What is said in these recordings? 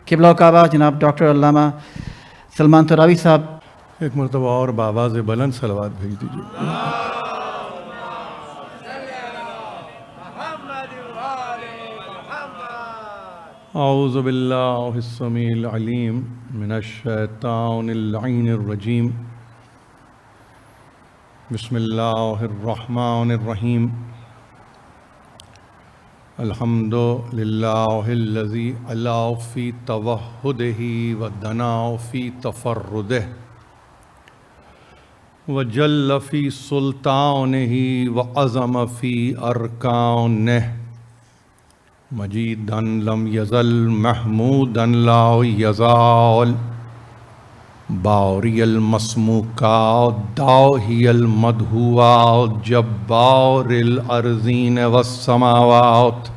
قبلہ کعبہ جناب ڈاکٹر علامہ سلمان تراوی صاحب ایک مرتبہ اور بآواز بلند صلوات بھیج دیجیے. اعوذ باللہ السمیع العلیم من الشیطان اللعین الرجیم. بسم اللہ الرحمن الرحیم. الحمد للہ الذی علا فی توحدہ ودنا فی تفردہ وجل فی سلطانہ وعظم فی ارکانہ مجیدا لم یزل محمودا لا یزال باوری المسموکات داہی المدہوات جبار الارضین والسماوات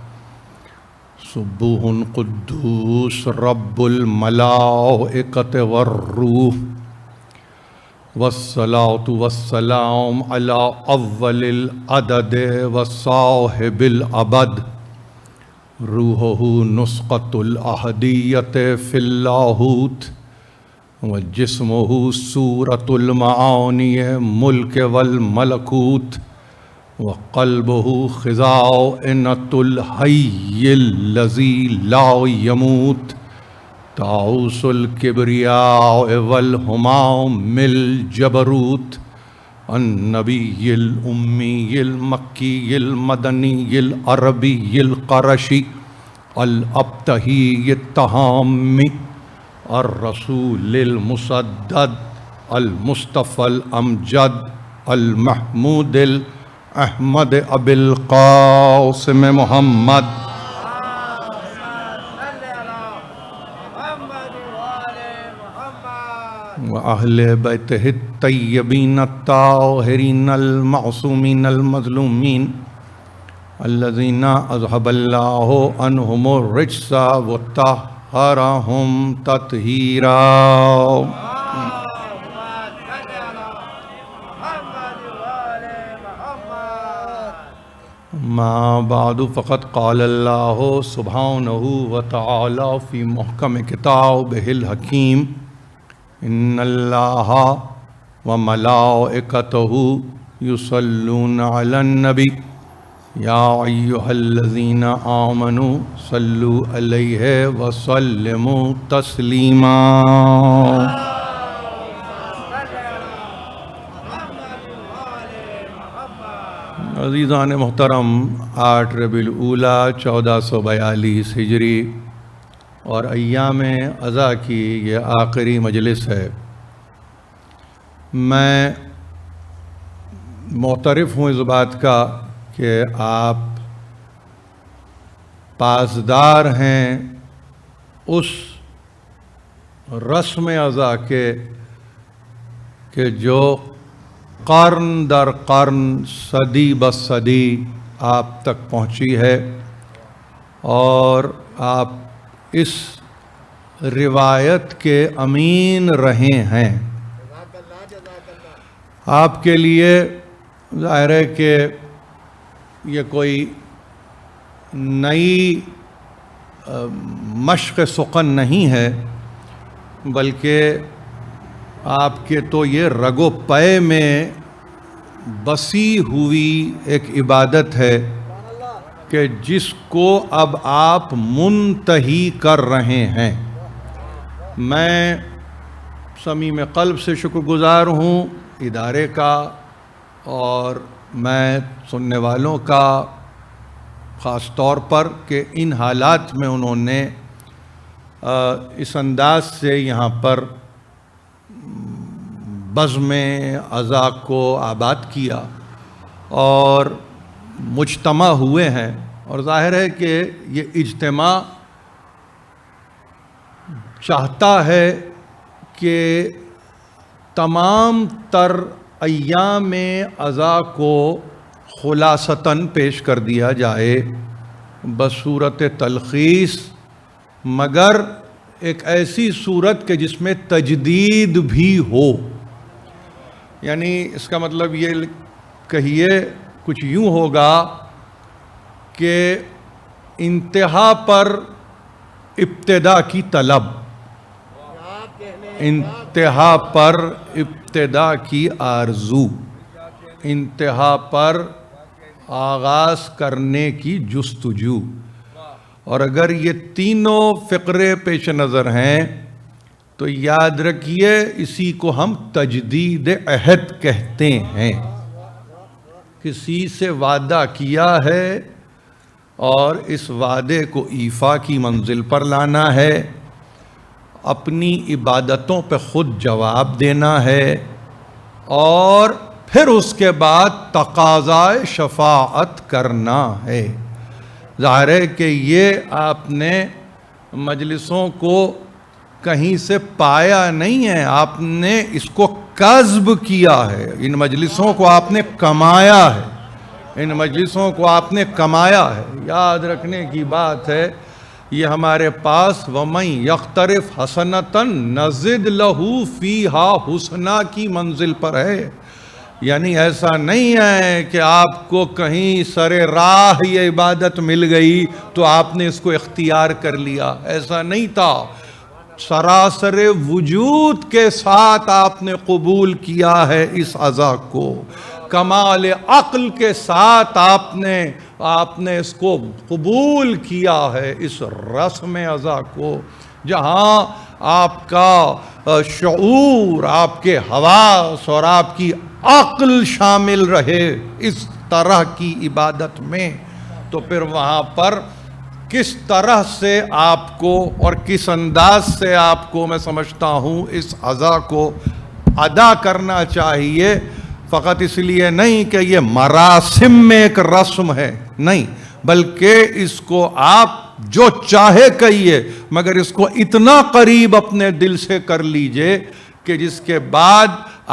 سبوح قدوس رب الملائکۃ والروح والصلاة والسلام علی اول العدد وصاحب الابد روحہ نسخۃ الاحدیۃ فی اللاہوت وجسمہ صورۃ المعانی ملک والملکوت وقلبہ خزائنۃ الحی الذی لا یموت طاؤس الکبریاء والہمام الجبروت النبی الامی المکی المدنی العربی القرشی الابتہی التہامی الرسول المسدد المصطفى الامجد المحمود الاحمد ابی القاسم محمد وأہل بیتہ الطیبین الطاہرین المعصومین المظلومین الذین اذہب اللہ عنہم الرجس وطہرہم تطہیرا. ما بعد فقد قال اللہ سبحانہ وتعالی فی محکم کتابہ الحکیم ان اللہ وملائکتہ یصلون علی النبی یا ایہا الذین آمنوا صلوا علیہ وسلموا تسلیما. عزیزان محترم، 8 ربیع الاولی 1442 ہجری اور ایام اضحیٰ کی یہ آخری مجلس ہے. میں معترف ہوں اس بات کا کہ آپ پاسدار ہیں اس رسم اضحیٰ کے کہ جو قرن در قرن صدی بصدی آپ تک پہنچی ہے، اور آپ اس روایت کے امین رہے ہیں. آپ کے لیے ظاہر ہے کہ یہ کوئی نئی مشق سخن نہیں ہے، بلکہ آپ کے تو یہ رگ و پے میں بسی ہوئی ایک عبادت ہے کہ جس کو اب آپ منتہی کر رہے ہیں. میں صمیم قلب سے شکر گزار ہوں ادارے کا، اور میں سننے والوں کا خاص طور پر کہ ان حالات میں انہوں نے اس انداز سے یہاں پر بزم اضحیٰ کو آباد کیا اور مجتمع ہوئے ہیں. اور ظاہر ہے کہ یہ اجتماع چاہتا ہے کہ تمام تر ایام اضحیٰ کو خلاصتاً پیش کر دیا جائے بصورت تلخیص، مگر ایک ایسی صورت کہ جس میں تجدید بھی ہو. یعنی اس کا مطلب یہ کہیے کچھ یوں ہوگا کہ انتہا پر ابتدا کی طلب، انتہا پر ابتدا کی آرزو، انتہا پر آغاز کرنے کی جستجو. اور اگر یہ تینوں فقرے پیش نظر ہیں تو یاد رکھیے اسی کو ہم تجدید عہد کہتے ہیں. کسی سے وعدہ کیا ہے اور اس وعدے کو ایفا کی منزل پر لانا ہے، اپنی عبادتوں پہ خود جواب دینا ہے، اور پھر اس کے بعد تقاضائے شفاعت کرنا ہے. ظاہر ہے کہ یہ آپ نے مجلسوں کو کہیں سے پایا نہیں ہے، آپ نے اس کو کسب کیا ہے. ان مجلسوں کو آپ نے کمایا ہے، ان مجلسوں کو آپ نے کمایا ہے. یاد رکھنے کی بات ہے یہ ہمارے پاس وَمَن يَقْتَرِفْ حَسَنَةً نَزِدْ لَهُ فِيهَا حُسْنًا کی منزل پر ہے. یعنی ایسا نہیں ہے کہ آپ کو کہیں سر راہ یہ عبادت مل گئی تو آپ نے اس کو اختیار کر لیا، ایسا نہیں تھا. سراسر وجود کے ساتھ آپ نے قبول کیا ہے اس عزا کو، کمال عقل کے ساتھ آپ نے اس کو قبول کیا ہے، اس رسم عزا کو، جہاں آپ کا شعور، آپ کے حواس اور آپ کی عقل شامل رہے اس طرح کی عبادت میں. تو پھر وہاں پر کس طرح سے آپ کو اور کس انداز سے آپ کو میں سمجھتا ہوں اس عزا کو ادا کرنا چاہیے. فقط اس لیے نہیں کہ یہ مراسم میں ایک رسم ہے، نہیں، بلکہ اس کو آپ جو چاہے کہیے، مگر اس کو اتنا قریب اپنے دل سے کر لیجئے کہ جس کے بعد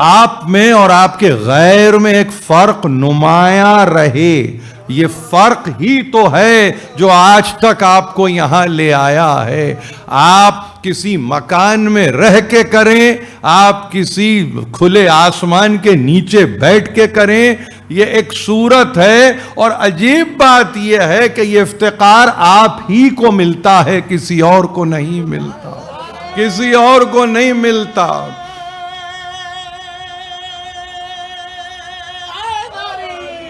آپ میں اور آپ کے غیر میں ایک فرق نمایاں رہے. یہ فرق ہی تو ہے جو آج تک آپ کو یہاں لے آیا ہے. آپ کسی مکان میں رہ کے کریں، آپ کسی کھلے آسمان کے نیچے بیٹھ کے کریں، یہ ایک صورت ہے. اور عجیب بات یہ ہے کہ یہ افتقار آپ ہی کو ملتا ہے، کسی اور کو نہیں ملتا، کسی اور کو نہیں ملتا.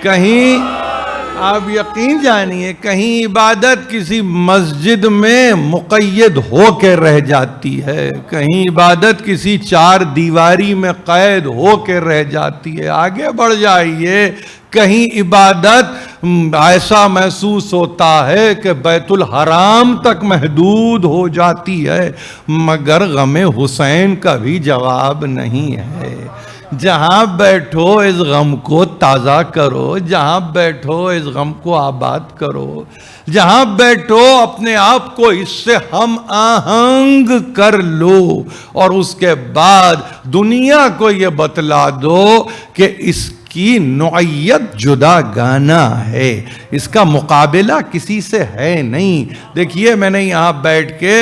کہیں آپ یقین جانیے کہیں عبادت کسی مسجد میں مقید ہو کے رہ جاتی ہے، کہیں عبادت کسی چار دیواری میں قید ہو کے رہ جاتی ہے. آگے بڑھ جائیے، کہیں عبادت ایسا محسوس ہوتا ہے کہ بیت الحرام تک محدود ہو جاتی ہے، مگر غم حسین کا بھی جواب نہیں ہے. جہاں بیٹھو اس غم کو تازہ کرو، جہاں بیٹھو اس غم کو آباد کرو، جہاں بیٹھو اپنے آپ کو اس سے ہم آہنگ کر لو، اور اس کے بعد دنیا کو یہ بتلا دو کہ اس کی نوعیت جدا گانا ہے، اس کا مقابلہ کسی سے ہے نہیں. دیکھیے میں نے یہاں بیٹھ کے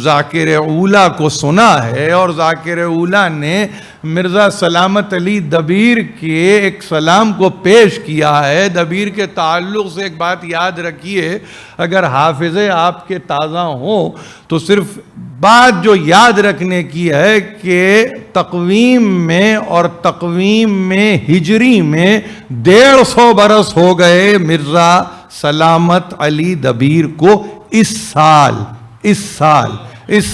ذاکر اولیٰ کو سنا ہے، اور ذاکر اولیٰ نے مرزا سلامت علی دبیر کے ایک سلام کو پیش کیا ہے. دبیر کے تعلق سے ایک بات یاد رکھیے، اگر حافظے آپ کے تازہ ہوں تو صرف بات جو یاد رکھنے کی ہے کہ تقویم میں اور تقویم میں ہجری میں 150 برس ہو گئے مرزا سلامت علی دبیر کو. اس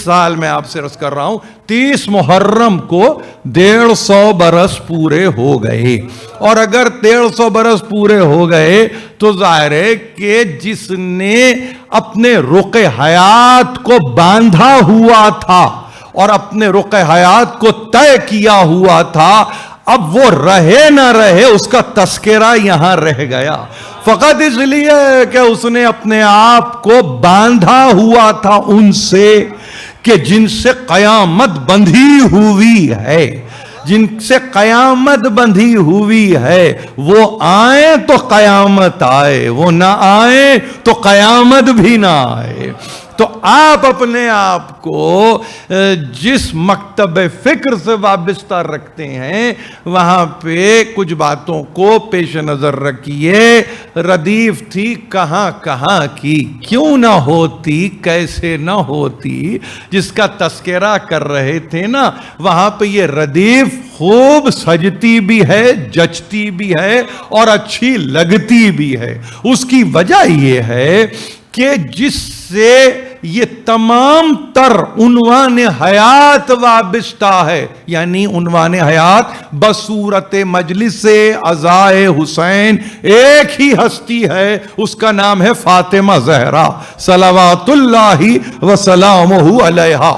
سال میں آپ سے عرض کر رہا ہوں 30 محرم کو 150 برس پورے ہو گئے. اور اگر 150 برس پورے ہو گئے تو ظاہر ہے کہ جس نے اپنے رخ حیات کو باندھا ہوا تھا اور اپنے رخ حیات کو طے کیا ہوا تھا، اب وہ رہے نہ رہے اس کا تذکرہ یہاں رہ گیا، فقط اس لیے کہ اس نے اپنے آپ کو باندھا ہوا تھا ان سے کہ جن سے قیامت بندھی ہوئی ہے، جن سے قیامت بندھی ہوئی ہے. وہ آئیں تو قیامت آئے، وہ نہ آئیں تو قیامت بھی نہ آئے. تو آپ اپنے آپ کو جس مکتب فکر سے وابستہ رکھتے ہیں وہاں پہ کچھ باتوں کو پیش نظر رکھیے. ردیف تھی کہاں کہاں کی، کیوں نہ ہوتی، کیسے نہ ہوتی، جس کا تذکرہ کر رہے تھے نا وہاں پہ یہ ردیف خوب سجتی بھی ہے، جچتی بھی ہے اور اچھی لگتی بھی ہے. اس کی وجہ یہ ہے کہ جس سے یہ تمام تر عنوان حیات وابستہ ہے، یعنی عنوان حیات بصورت مجلس عزائے حسین ایک ہی ہستی ہے، اس کا نام ہے فاطمہ زہرا صلوات اللہ وسلامہ علیہا.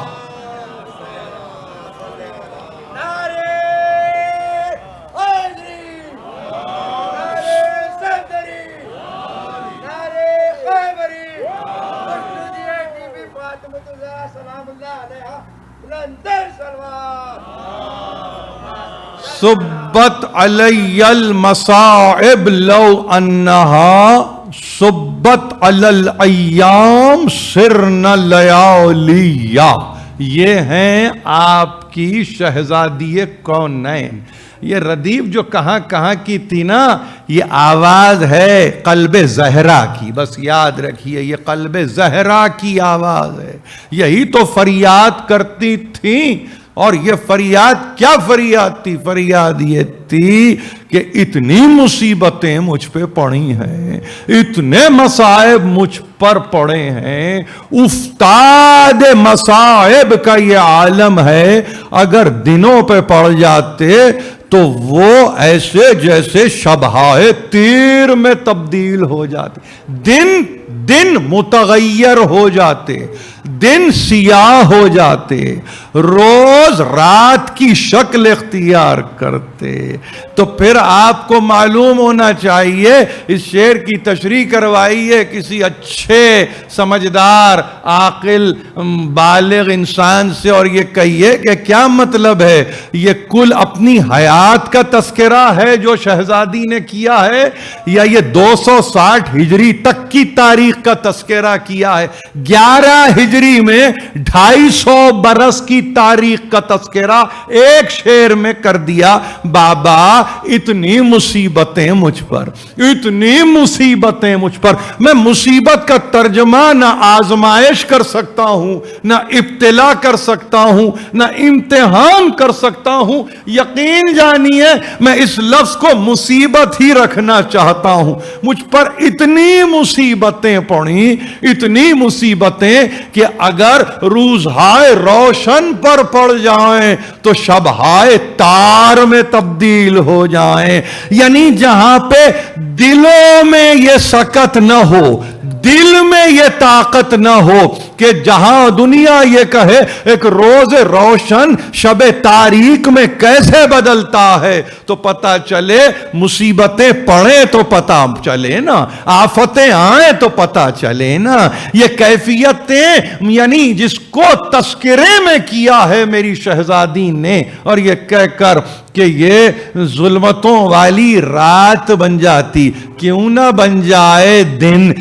صبت علی المصائب لو انہا صبت علی الایام سرن لیالیا. یہ ہیں آپ کی شہزادی کونین. یہ ردیف جو کہاں کہاں کی تھی نا، یہ آواز ہے قلب زہرا کی. بس یاد رکھیے یہ قلب زہرا کی آواز ہے. یہی تو فریاد کرتی تھیں. اور یہ فریاد کیا فریاد تھی؟ فریاد یہ تھی کہ اتنی مصیبتیں مجھ پہ پڑی ہیں، اتنے مصائب مجھ پر پڑے ہیں، افتاد مصائب کا یہ عالم ہے، اگر دنوں پہ پڑ جاتے تو وہ ایسے جیسے شبہائے تیر میں تبدیل ہو جاتے، دن متغیر ہو جاتے، دن سیاہ ہو جاتے، روز رات کی شکل اختیار کرتے. تو پھر آپ کو معلوم ہونا چاہیے، اس شعر کی تشریح کروائیے کسی اچھے سمجھدار عاقل بالغ انسان سے اور یہ کہیے کہ کیا مطلب ہے. یہ کل اپنی حیات کا تذکرہ ہے جو شہزادی نے کیا ہے، یا یہ 260 ہجری تک کی تاریخ کا تذکرہ کیا ہے؟ 11 ہجری میں 250 برس کی تاریخ کا تذکرہ ایک شعر میں کر دیا. بابا اتنی مصیبتیں مجھ پر، اتنی مصیبتیں مجھ پر، میں مصیبت کا ترجمہ نہ آزمائش کر سکتا ہوں، نہ ابتلا کر سکتا ہوں، نہ امتحان کر سکتا ہوں. یقین جانیے میں اس لفظ کو مصیبت ہی رکھنا چاہتا ہوں. مجھ پر اتنی مصیبتیں پڑیں، اتنی مصیبتیں کہ اگر روزہائے روشن پر پڑ جائیں تو شبہائے تار میں تبدیل ہو جائیں. یعنی جہاں پہ دلوں میں یہ سکت نہ ہو، دل میں یہ طاقت نہ ہو کہ جہاں دنیا یہ کہے ایک روز روشن شب تاریک میں کیسے بدلتا ہے، تو پتہ چلے مصیبتیں پڑیں تو پتہ چلے نا، آفتیں آئیں تو پتہ چلے نا. یہ کیفیتیں یعنی جس کو تذکرے میں کیا ہے میری شہزادی نے، اور یہ کہہ کر کہ یہ ظلمتوں والی رات بن جاتی، کیوں نہ بن جائے دن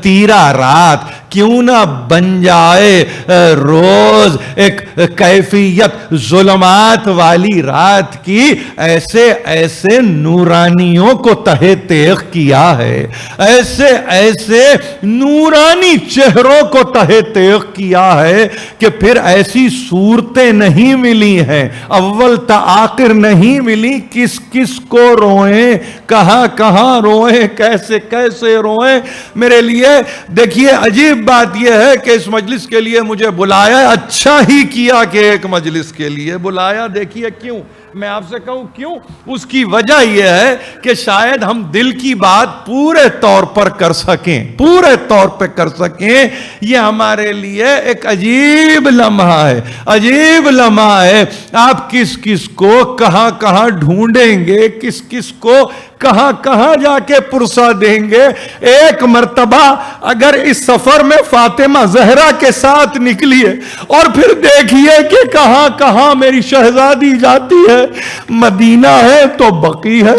تیرا رات، کیوں نہ بن جائے روز ایک کیفیت ظلمات والی رات کی. ایسے ایسے نورانیوں کو تہہ تیغ کیا ہے، ایسے ایسے نورانی چہروں کو تہہ تیغ کیا ہے کہ پھر ایسی صورتیں نہیں ملی ہیں، اول تا آخر نہیں ملی. کس کس کو روئیں، کہاں کہاں روئیں، کیسے کیسے روئیں. میرے لیے دیکھیے عجیب بات یہ ہے کہ اس مجلس کے لیے مجھے بلایا، اچھا ہی کیا کہ ایک مجلس کے لیے بلایا. دیکھیے کیوں، میں آپ سے کہوں کیوں، اس کی وجہ یہ ہے کہ شاید ہم دل کی بات پورے طور پر کر سکیں، پورے طور پہ کر سکیں. یہ ہمارے لیے ایک عجیب لمحہ ہے، عجیب لمحہ ہے. آپ کس کس کو کہاں کہاں ڈھونڈیں گے، کس کس کو کہاں کہاں جا کے پرسہ دیں گے. ایک مرتبہ اگر اس سفر میں فاطمہ زہرا کے ساتھ نکلیے اور پھر دیکھیے کہ کہاں کہاں میری شہزادی جاتی ہے. مدینہ ہے تو بقی ہے،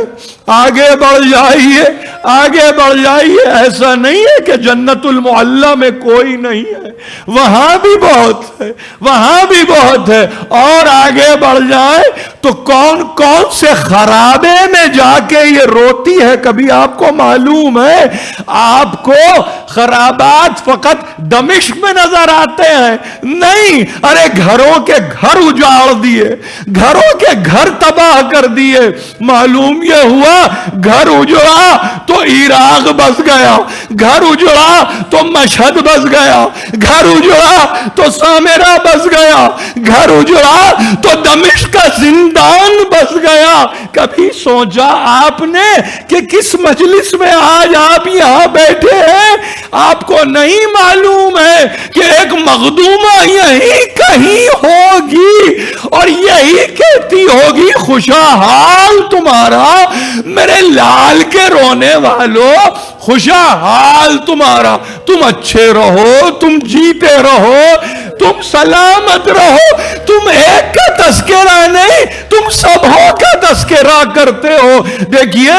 آگے بڑھ جائیے، آگے بڑھ جائیے، ایسا نہیں ہے کہ جنت المعلی میں کوئی نہیں ہے، وہاں بھی بہت ہے، وہاں بھی بہت ہے، اور آگے بڑھ جائے تو کون کون سے خرابے میں جا کے یہ روتی ہے کبھی آپ کو معلوم ہے؟ آپ کو خرابات فقط دمشق میں نظر آتے ہیں؟ نہیں، ارے گھروں کے گھر اجاڑ دیے، گھروں کے گھر تباہ کر دیے، معلوم یہ ہوا گھر اجڑا تو عراق بس گیا، گھر اجڑا تو مشہد بس گیا، گھر اجڑا تو سامرا بس گیا، گھر اجڑا تو دمشق کا زندان بس گیا۔ کبھی سوچا آپ نے کہ کس مجلس میں آج آپ یہاں بیٹھے ہیں؟ آپ کو نہیں معلوم ہے کہ ایک مخدومہ یہی کہیں ہوگی اور یہی کہتی ہوگی خوشا حال تمہارا میرے لال کے رونے والوں، خوشا حال تمہارا، تم اچھے رہو، تم جیتے رہو، تم سلامت رہو، تم ایک کا تذکرہ نہیں تم سبوں کا تذکرہ کرتے ہو۔ دیکھیے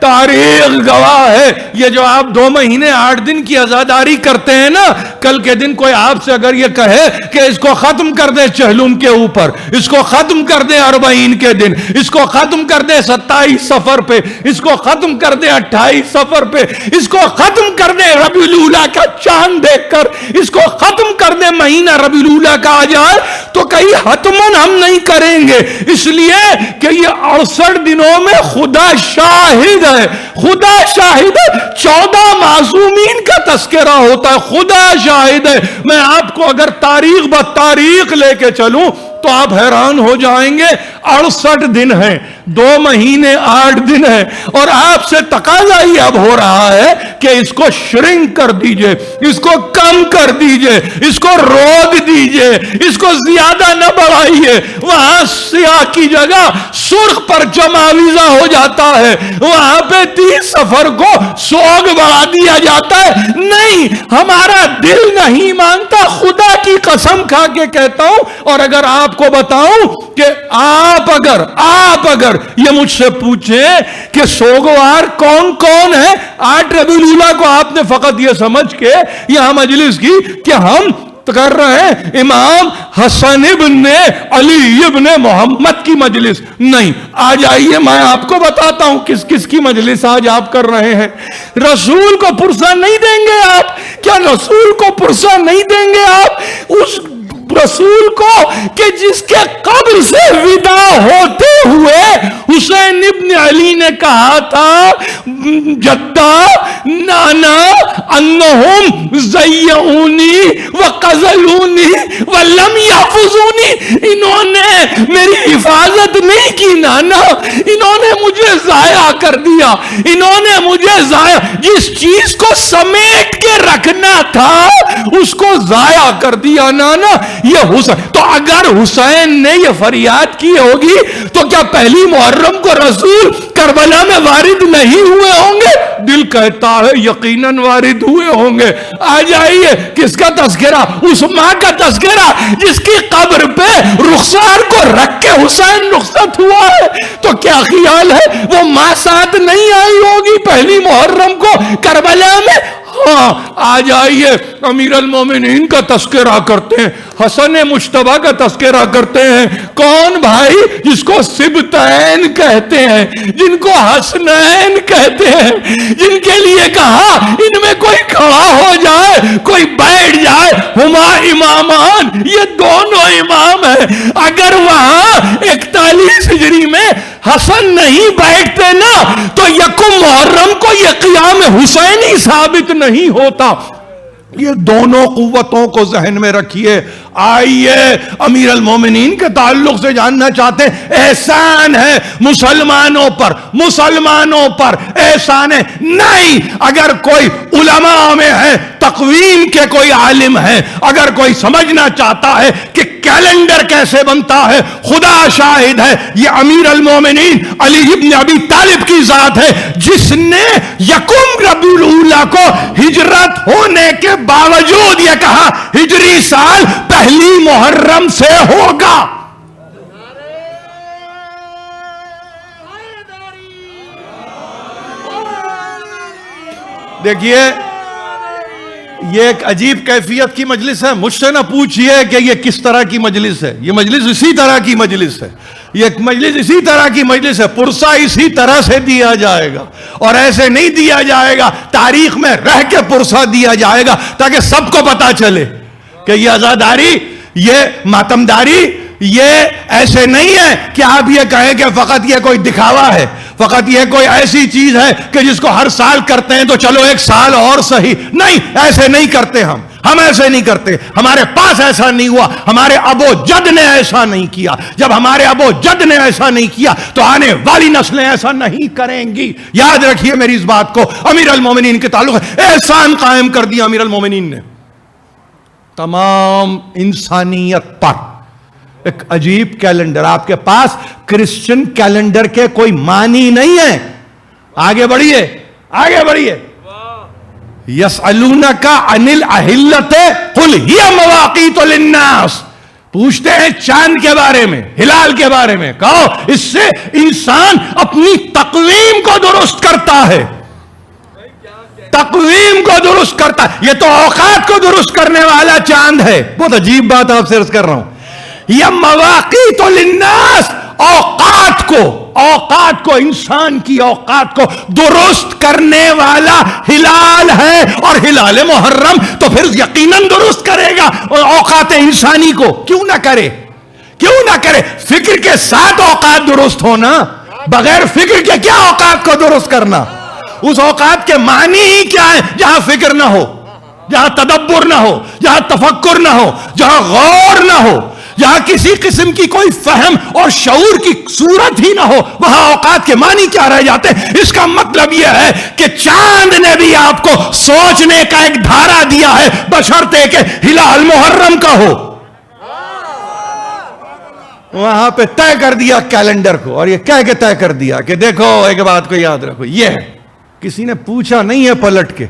تاریخ گواہ ہے، یہ جو آپ 2 مہینے 8 دن کی عزاداری کرتے ہیں نا، کل کے دن کوئی آپ سے اگر یہ کہے کہ اس کو ختم کر دیں چہلم کے اوپر، اس کو ختم کر دیں 40 کے دن، اس کو ختم کر دیں 27 سفر پہ، اس کو ختم کر دیں 28 سفر پہ، اس کو ختم کر دیں ربیع الاولیٰ کا چاند دیکھ کر، اس کو ختم کر دیں مہینہ ربیع الاولیٰ کا آ جائے، تو کہیں حتماً ہم نہیں کریں گے، اس لیے کہ یہ 68 دنوں میں خدا شاہد ہے، خدا شاہد ہے، 14 معصومین کا تذکرہ ہوتا ہے، خدا شاہد ہے۔ میں آپ کو اگر تاریخ بتاریخ لے کے چلوں تو آپ حیران ہو جائیں گے، 68 دن ہیں، 2 مہینے 8 دن ہیں، اور آپ سے تقاضا ہی اب ہو رہا ہے کہ اس کو شرنک کر دیجئے، اس کو کم کر دیجئے، اس کو روک دیجئے، اس کو زیادہ نہ بڑھائیے۔ وہاں سیاہ کی جگہ سرخ پرچم آویزہ ہو جاتا ہے، وہاں پہ 30 سفر کو سوگ بڑھا دیا جاتا ہے۔ نہیں، ہمارا دل نہیں مانتا، خدا کی قسم کھا کے کہتا ہوں، اور اگر آپ کو بتاؤں کہ آپ اگر یہ مجھ سے پوچھیں کہ سوگوار کون کون ہے 8 ربیع الاولیٰ کو، آپ نے فقط یہ سمجھ کے یہاں مجلس کی کہ ہم کر رہے ہیں امام حسن ابن علی ابن محمد کی مجلس، نہیں، آ جائیے میں آپ کو بتاتا ہوں کس کس کی مجلس آج آپ کر رہے ہیں۔ رسول کو پرسہ نہیں دیں گے آپ؟ کیا رسول کو پرسہ نہیں دیں گے آپ؟ اس رسول کو کہ جس کے قبر سے ودا ہوتے ہوئے حسین ابن علی نے کہا تھا جدہ نانا انہم زیعونی وقزلونی ولم یحفظونی، انہوں نے میری حفاظت نہیں کی نانا، انہوں نے مجھے ضائع کر دیا، انہوں نے مجھے ضائع، جس چیز کو سمیٹ کے رکھنا تھا اس کو ضائع کر دیا نانا۔ یہ حسین، تو اگر حسین نے یہ فریاد کی ہوگی تو کیا پہلی محرم کو رسول کربلا میں وارد نہیں ہوئے ہوں گے؟ دل کہتا ہے یقیناً وارد ہوئے ہوں گے۔ آ جائیے کس کا تذکرہ؟ اس ماں کا تذکرہ جس کی قبر پہ رخسار کو رکھ کے حسین رخصت ہوا ہے، تو کیا خیال ہے وہ ماں ساتھ نہیں آئی ہوگی پہلی محرم کو کربلا میں؟ ہاں، آ جائیے امیر المومنین کا تذکرہ کرتے ہیں، حسن مجتبیٰ کا تذکرہ کرتے ہیں۔ کون بھائی؟ جس کو سبتین کہتے ہیں، جن کو حسنین کہتے ہیں، جن کے لیے کہا ان میں کوئی کھڑا ہو جائے کوئی بیٹھ جائے، ہما امامان، یہ دونوں امام ہیں۔ اگر وہاں 41 ہجری میں حسن نہیں بیٹھتے نا تو یکم محرم کو یہ قیام حسینی ثابت نہیں ہوتا۔ یہ دونوں قوتوں کو ذہن میں رکھیے۔ آئیے امیر المومنین کے تعلق سے جاننا چاہتے ہیں، احسان ہے مسلمانوں پر احسان ہے؟ نہیں، اگر کوئی علماء میں ہے، تقویم کے کوئی عالم ہے، اگر کوئی سمجھنا چاہتا ہے کہ کیلنڈر کیسے بنتا ہے، خدا شاہد ہے یہ امیر المومنین علی ابن ابی طالب کی ذات ہے جس نے یکم ربیع الاولیٰ کو ہجرت ہونے کے باوجود یہ کہا ہجری سال پہلی محرم سے ہوگا۔ دیکھیے یہ ایک عجیب کیفیت کی مجلس ہے. مجھ سے نہ پوچھئے کہ یہ کس طرح کی مجلس ہے. یہ مجلس اسی طرح کی مجلس ہے. یہ مجلس اسی طرح کی مجلس ہے. پرسہ اسی طرح سے دیا جائے گا, اور ایسے نہیں دیا جائے گا. تاریخ میں رہ کے پرسہ دیا جائے گا تاکہ سب کو پتا چلے کہ یہ عزاداری, یہ ماتمداری, یہ ایسے نہیں ہے کہ آپ یہ کہیں کہ فقط یہ کوئی دکھاوا ہے, فقط یہ کوئی ایسی چیز ہے کہ جس کو ہر سال کرتے ہیں تو چلو ایک سال اور صحیح. نہیں, ایسے نہیں کرتے ہم ایسے نہیں کرتے. ہمارے پاس ایسا نہیں ہوا, ہمارے ابو جد نے ایسا نہیں کیا. جب ہمارے ابو جد نے ایسا نہیں کیا تو آنے والی نسلیں ایسا نہیں کریں گی. یاد رکھیے میری اس بات کو. امیر المومنین کے تعلق ہے, احسان قائم کر دیا امیر المومنین نے تمام انسانیت پر. ایک عجیب کیلنڈر. آپ کے پاس کرسچن کیلنڈر کے کوئی معنی نہیں ہے. آگے بڑھیے, آگے بڑھیے. یسألونک عن الاہلۃ قل ہی مواقیت للناس. پوچھتے ہیں چاند کے بارے میں, ہلال کے بارے میں. کہو اس سے انسان اپنی تقویم کو درست کرتا ہے, تقویم کو درست کرتا ہے. یہ تو اوقات کو درست کرنے والا چاند ہے. بہت عجیب بات آپ سے عرض کر رہا ہوں. یہ مواقیت للناس, اوقات کو انسان کی اوقات کو درست کرنے والا ہلال ہے. اور ہلال محرم تو پھر یقیناً درست کرے گا اوقات انسانی کو. کیوں نہ کرے, کیوں نہ کرے. فکر کے ساتھ اوقات درست ہونا, بغیر فکر کے کیا اوقات کو درست کرنا. اس اوقات کے معنی ہی کیا ہے جہاں فکر نہ ہو, جہاں تدبر نہ ہو, جہاں تفکر نہ ہو, جہاں غور نہ ہو, جہاں کسی قسم کی کوئی فہم اور شعور کی صورت ہی نہ ہو, وہاں اوقات کے معنی کیا رہ جاتے ہیں. اس کا مطلب یہ ہے کہ چاند نے بھی آپ کو سوچنے کا ایک دھارا دیا ہے, بشرطے کہ ہلال محرم کا ہو. وہاں پہ طے کر دیا کیلنڈر کو, اور یہ کہہ کے طے کر دیا کہ دیکھو ایک بات کو یاد رکھو, یہ ہے. کسی نے پوچھا نہیں ہے پلٹ کے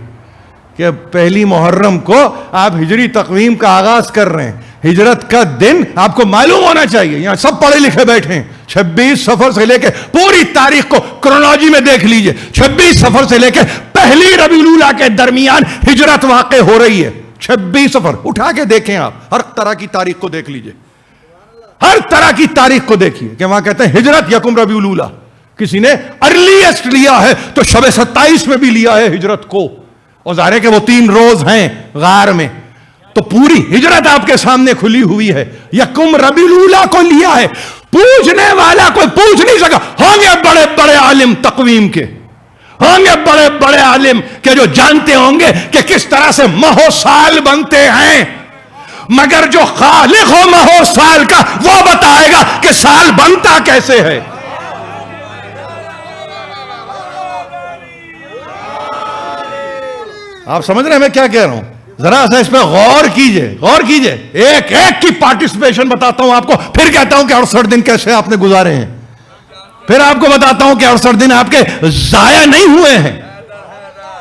کہ پہلی محرم کو آپ ہجری تقویم کا آغاز کر رہے ہیں. ہجرت کا دن آپ کو معلوم ہونا چاہیے. یہاں سب پڑھے لکھے بیٹھے ہیں. 26 صفر سے لے کے پوری تاریخ کو کرونالوجی میں دیکھ لیجئے. 26 صفر سے لے کے پہلی ربیع الاولیٰ کے درمیان ہجرت واقع ہو رہی ہے. 26 صفر اٹھا کے دیکھیں, آپ ہر طرح کی تاریخ کو دیکھ لیجئے, ہر طرح کی تاریخ کو دیکھیے کہ وہاں کہتے ہیں ہجرت یکم ربیع الاولیٰ. کسی نے ارلیسٹ لیا ہے تو شب 27 میں بھی لیا ہے ہجرت کو, اور ظاہر ہے کہ وہ 3 روز ہیں غار میں, تو پوری ہجرت آپ کے سامنے کھلی ہوئی ہے. یکم ربیع الاولیٰ کو لیا ہے. پوچھنے والا کوئی پوچھ نہیں سکا. ہوں گے بڑے بڑے عالم تقویم کے, ہوں گے بڑے بڑے عالم کہ جو جانتے ہوں گے کہ کس طرح سے ماہ و سال بنتے ہیں, مگر جو خالق ہو ماہ و سال کا وہ بتائے گا کہ سال بنتا کیسے ہے. آپ سمجھ رہے ہیں میں کیا کہہ رہا ہوں؟ ذرا سا اس پہ غور کیجئے, غور کیجئے. ایک ایک کی پارٹیسپیشن بتاتا ہوں آپ کو, پھر کہتا ہوں کہ 68 دن کیسے آپ نے گزارے ہیں, پھر آپ کو بتاتا ہوں کہ 68 دن آپ کے ضائع نہیں ہوئے ہیں.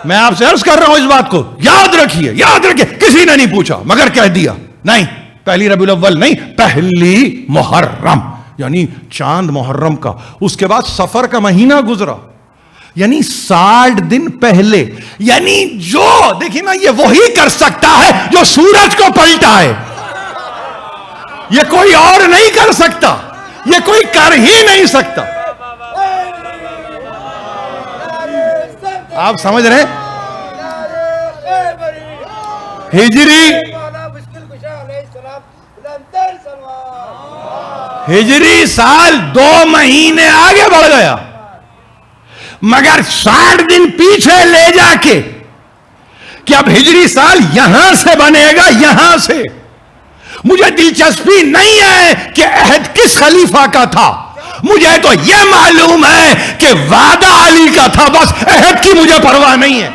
میں آپ سے عرض کر رہا ہوں اس بات کو یاد رکھیے, یاد رکھیے. کسی نے نہیں پوچھا مگر کہہ دیا نہیں پہلی ربیع الاول نہیں, پہلی محرم, یعنی چاند محرم کا. اس کے بعد صفر کا مہینہ گزرا, یعنی 60 دن پہلے. یعنی جو دیکھیں نا, یہ وہی کر سکتا ہے جو سورج کو پلٹا ہے. یہ کوئی اور نہیں کر سکتا, یہ کوئی کر ہی نہیں سکتا. آپ سمجھ رہے ہیں؟ ہجری سال 2 مہینے آگے بڑھ گیا, مگر 60 دن پیچھے لے جا کے کہ اب ہجری سال یہاں سے بنے گا, یہاں سے. مجھے دلچسپی نہیں ہے کہ عہد کس خلیفہ کا تھا, مجھے تو یہ معلوم ہے کہ وعدہ علی کا تھا, بس عہد کی مجھے پرواہ نہیں ہے.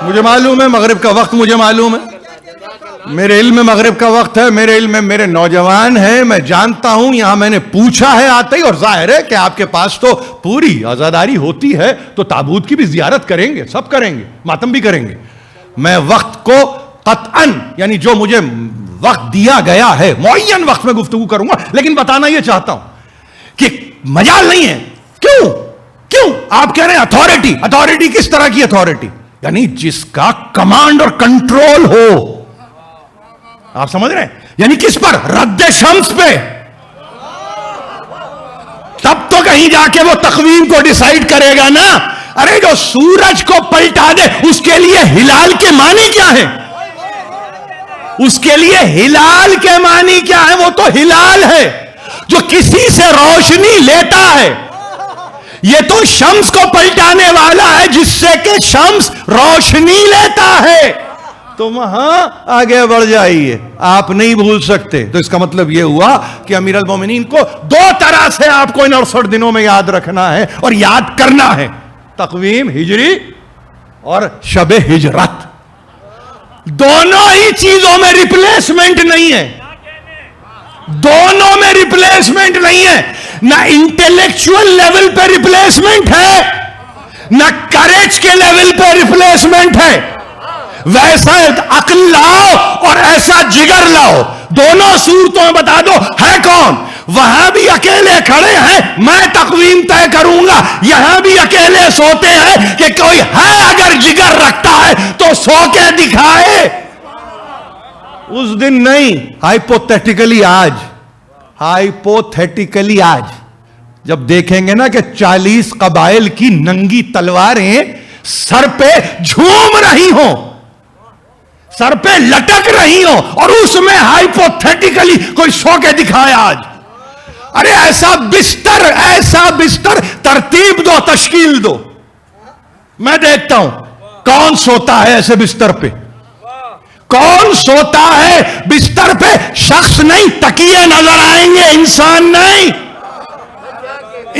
مجھے معلوم ہے مغرب کا وقت, مجھے معلوم ہے, میرے علم میں مغرب کا وقت ہے, میرے علم میں میرے نوجوان ہیں, میں جانتا ہوں, یہاں میں نے پوچھا ہے آتے ہی, اور ظاہر ہے کہ آپ کے پاس تو پوری آزاداری ہوتی ہے, تو تابوت کی بھی زیارت کریں گے, سب کریں گے, ماتم بھی کریں گے. میں وقت کو قطعاً, یعنی جو مجھے وقت دیا گیا ہے, معین وقت میں گفتگو کروں گا, لیکن بتانا یہ چاہتا ہوں کہ مجال نہیں ہے. کیوں آپ کہہ رہے ہیں اتھارٹی, اتھارٹی کس طرح کی اتھارٹی؟ یعنی جس کا کمانڈ اور کنٹرول ہو. آپ سمجھ رہے ہیں؟ یعنی کس پر؟ رد شمس پہ. تب تو کہیں جا کے وہ تقویم کو ڈیسائیڈ کرے گا نا. ارے جو سورج کو پلٹا دے, اس کے لیے ہلال کے معنی کیا ہے؟ اس کے لیے ہلال کے معنی کیا ہے؟ وہ تو ہلال ہے جو کسی سے روشنی لیتا ہے. یہ تو شمس کو پلٹانے والا ہے جس سے کہ شمس روشنی لیتا ہے. تو وہاں آگے بڑھ جائیے, آپ نہیں بھول سکتے. تو اس کا مطلب یہ ہوا کہ امیر المومنین کو دو طرح سے آپ کو ان 68 دنوں میں یاد رکھنا ہے اور یاد کرنا ہے. تقویم ہجری اور شب ہجرت, دونوں ہی چیزوں میں ریپلیسمنٹ نہیں ہے. دونوں میں ریپلیسمنٹ نہیں ہے. نہ انٹلیکچوئل لیول پہ ریپلیسمنٹ ہے, نہ کریج کے لیول پہ ریپلیسمنٹ ہے. ویسا عقل لاؤ اور ایسا جگر لاؤ, دونوں صورتوں میں بتا دو ہے کون. وہاں بھی اکیلے کھڑے ہیں, میں تقویم طے کروں گا. یہاں بھی اکیلے سوتے ہیں کہ کوئی ہے اگر جگر رکھتا ہے تو سو کے دکھائے. اس دن نہیں, ہائپوتھیٹیکلی آج, ہائپوتھیٹیکلی آج جب دیکھیں گے نا کہ 40 قبائل کی ننگی تلواریں سر پہ جھوم رہی ہوں, سر پہ لٹک رہی ہوں, اور اس میں ہائپوتھیٹیکلی کوئی سو کے دکھایا آج. ارے ایسا بستر ترتیب دو, تشکیل دو. میں دیکھتا ہوں کون سوتا ہے ایسے بستر پہ, کون سوتا ہے بستر پہ. شخص نہیں, تکیے نظر آئیں گے, انسان نہیں,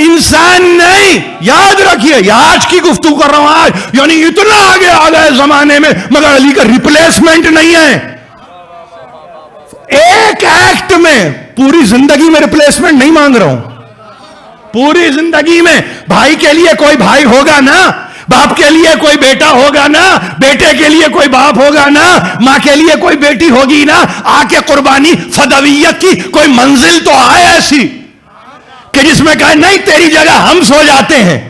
انسان نہیں. یاد رکھیے, یہ آج کی گفتگو کر رہا ہوں آج, یعنی اتنا آگے آ گئے زمانے میں, مگر علی کا ریپلیسمنٹ نہیں ہے. ایک ایکٹ میں پوری زندگی میں ریپلیسمنٹ نہیں مانگ رہا ہوں. پوری زندگی میں بھائی کے لیے کوئی بھائی ہوگا نا, باپ کے لیے کوئی بیٹا ہوگا نا, بیٹے کے لیے کوئی باپ ہوگا نا, ماں کے لیے کوئی بیٹی ہوگی نا. آ کے قربانی فدویت کی کوئی منزل تو آئے ایسی کہ جس میں کہا نہیں تیری جگہ ہم سو جاتے ہیں,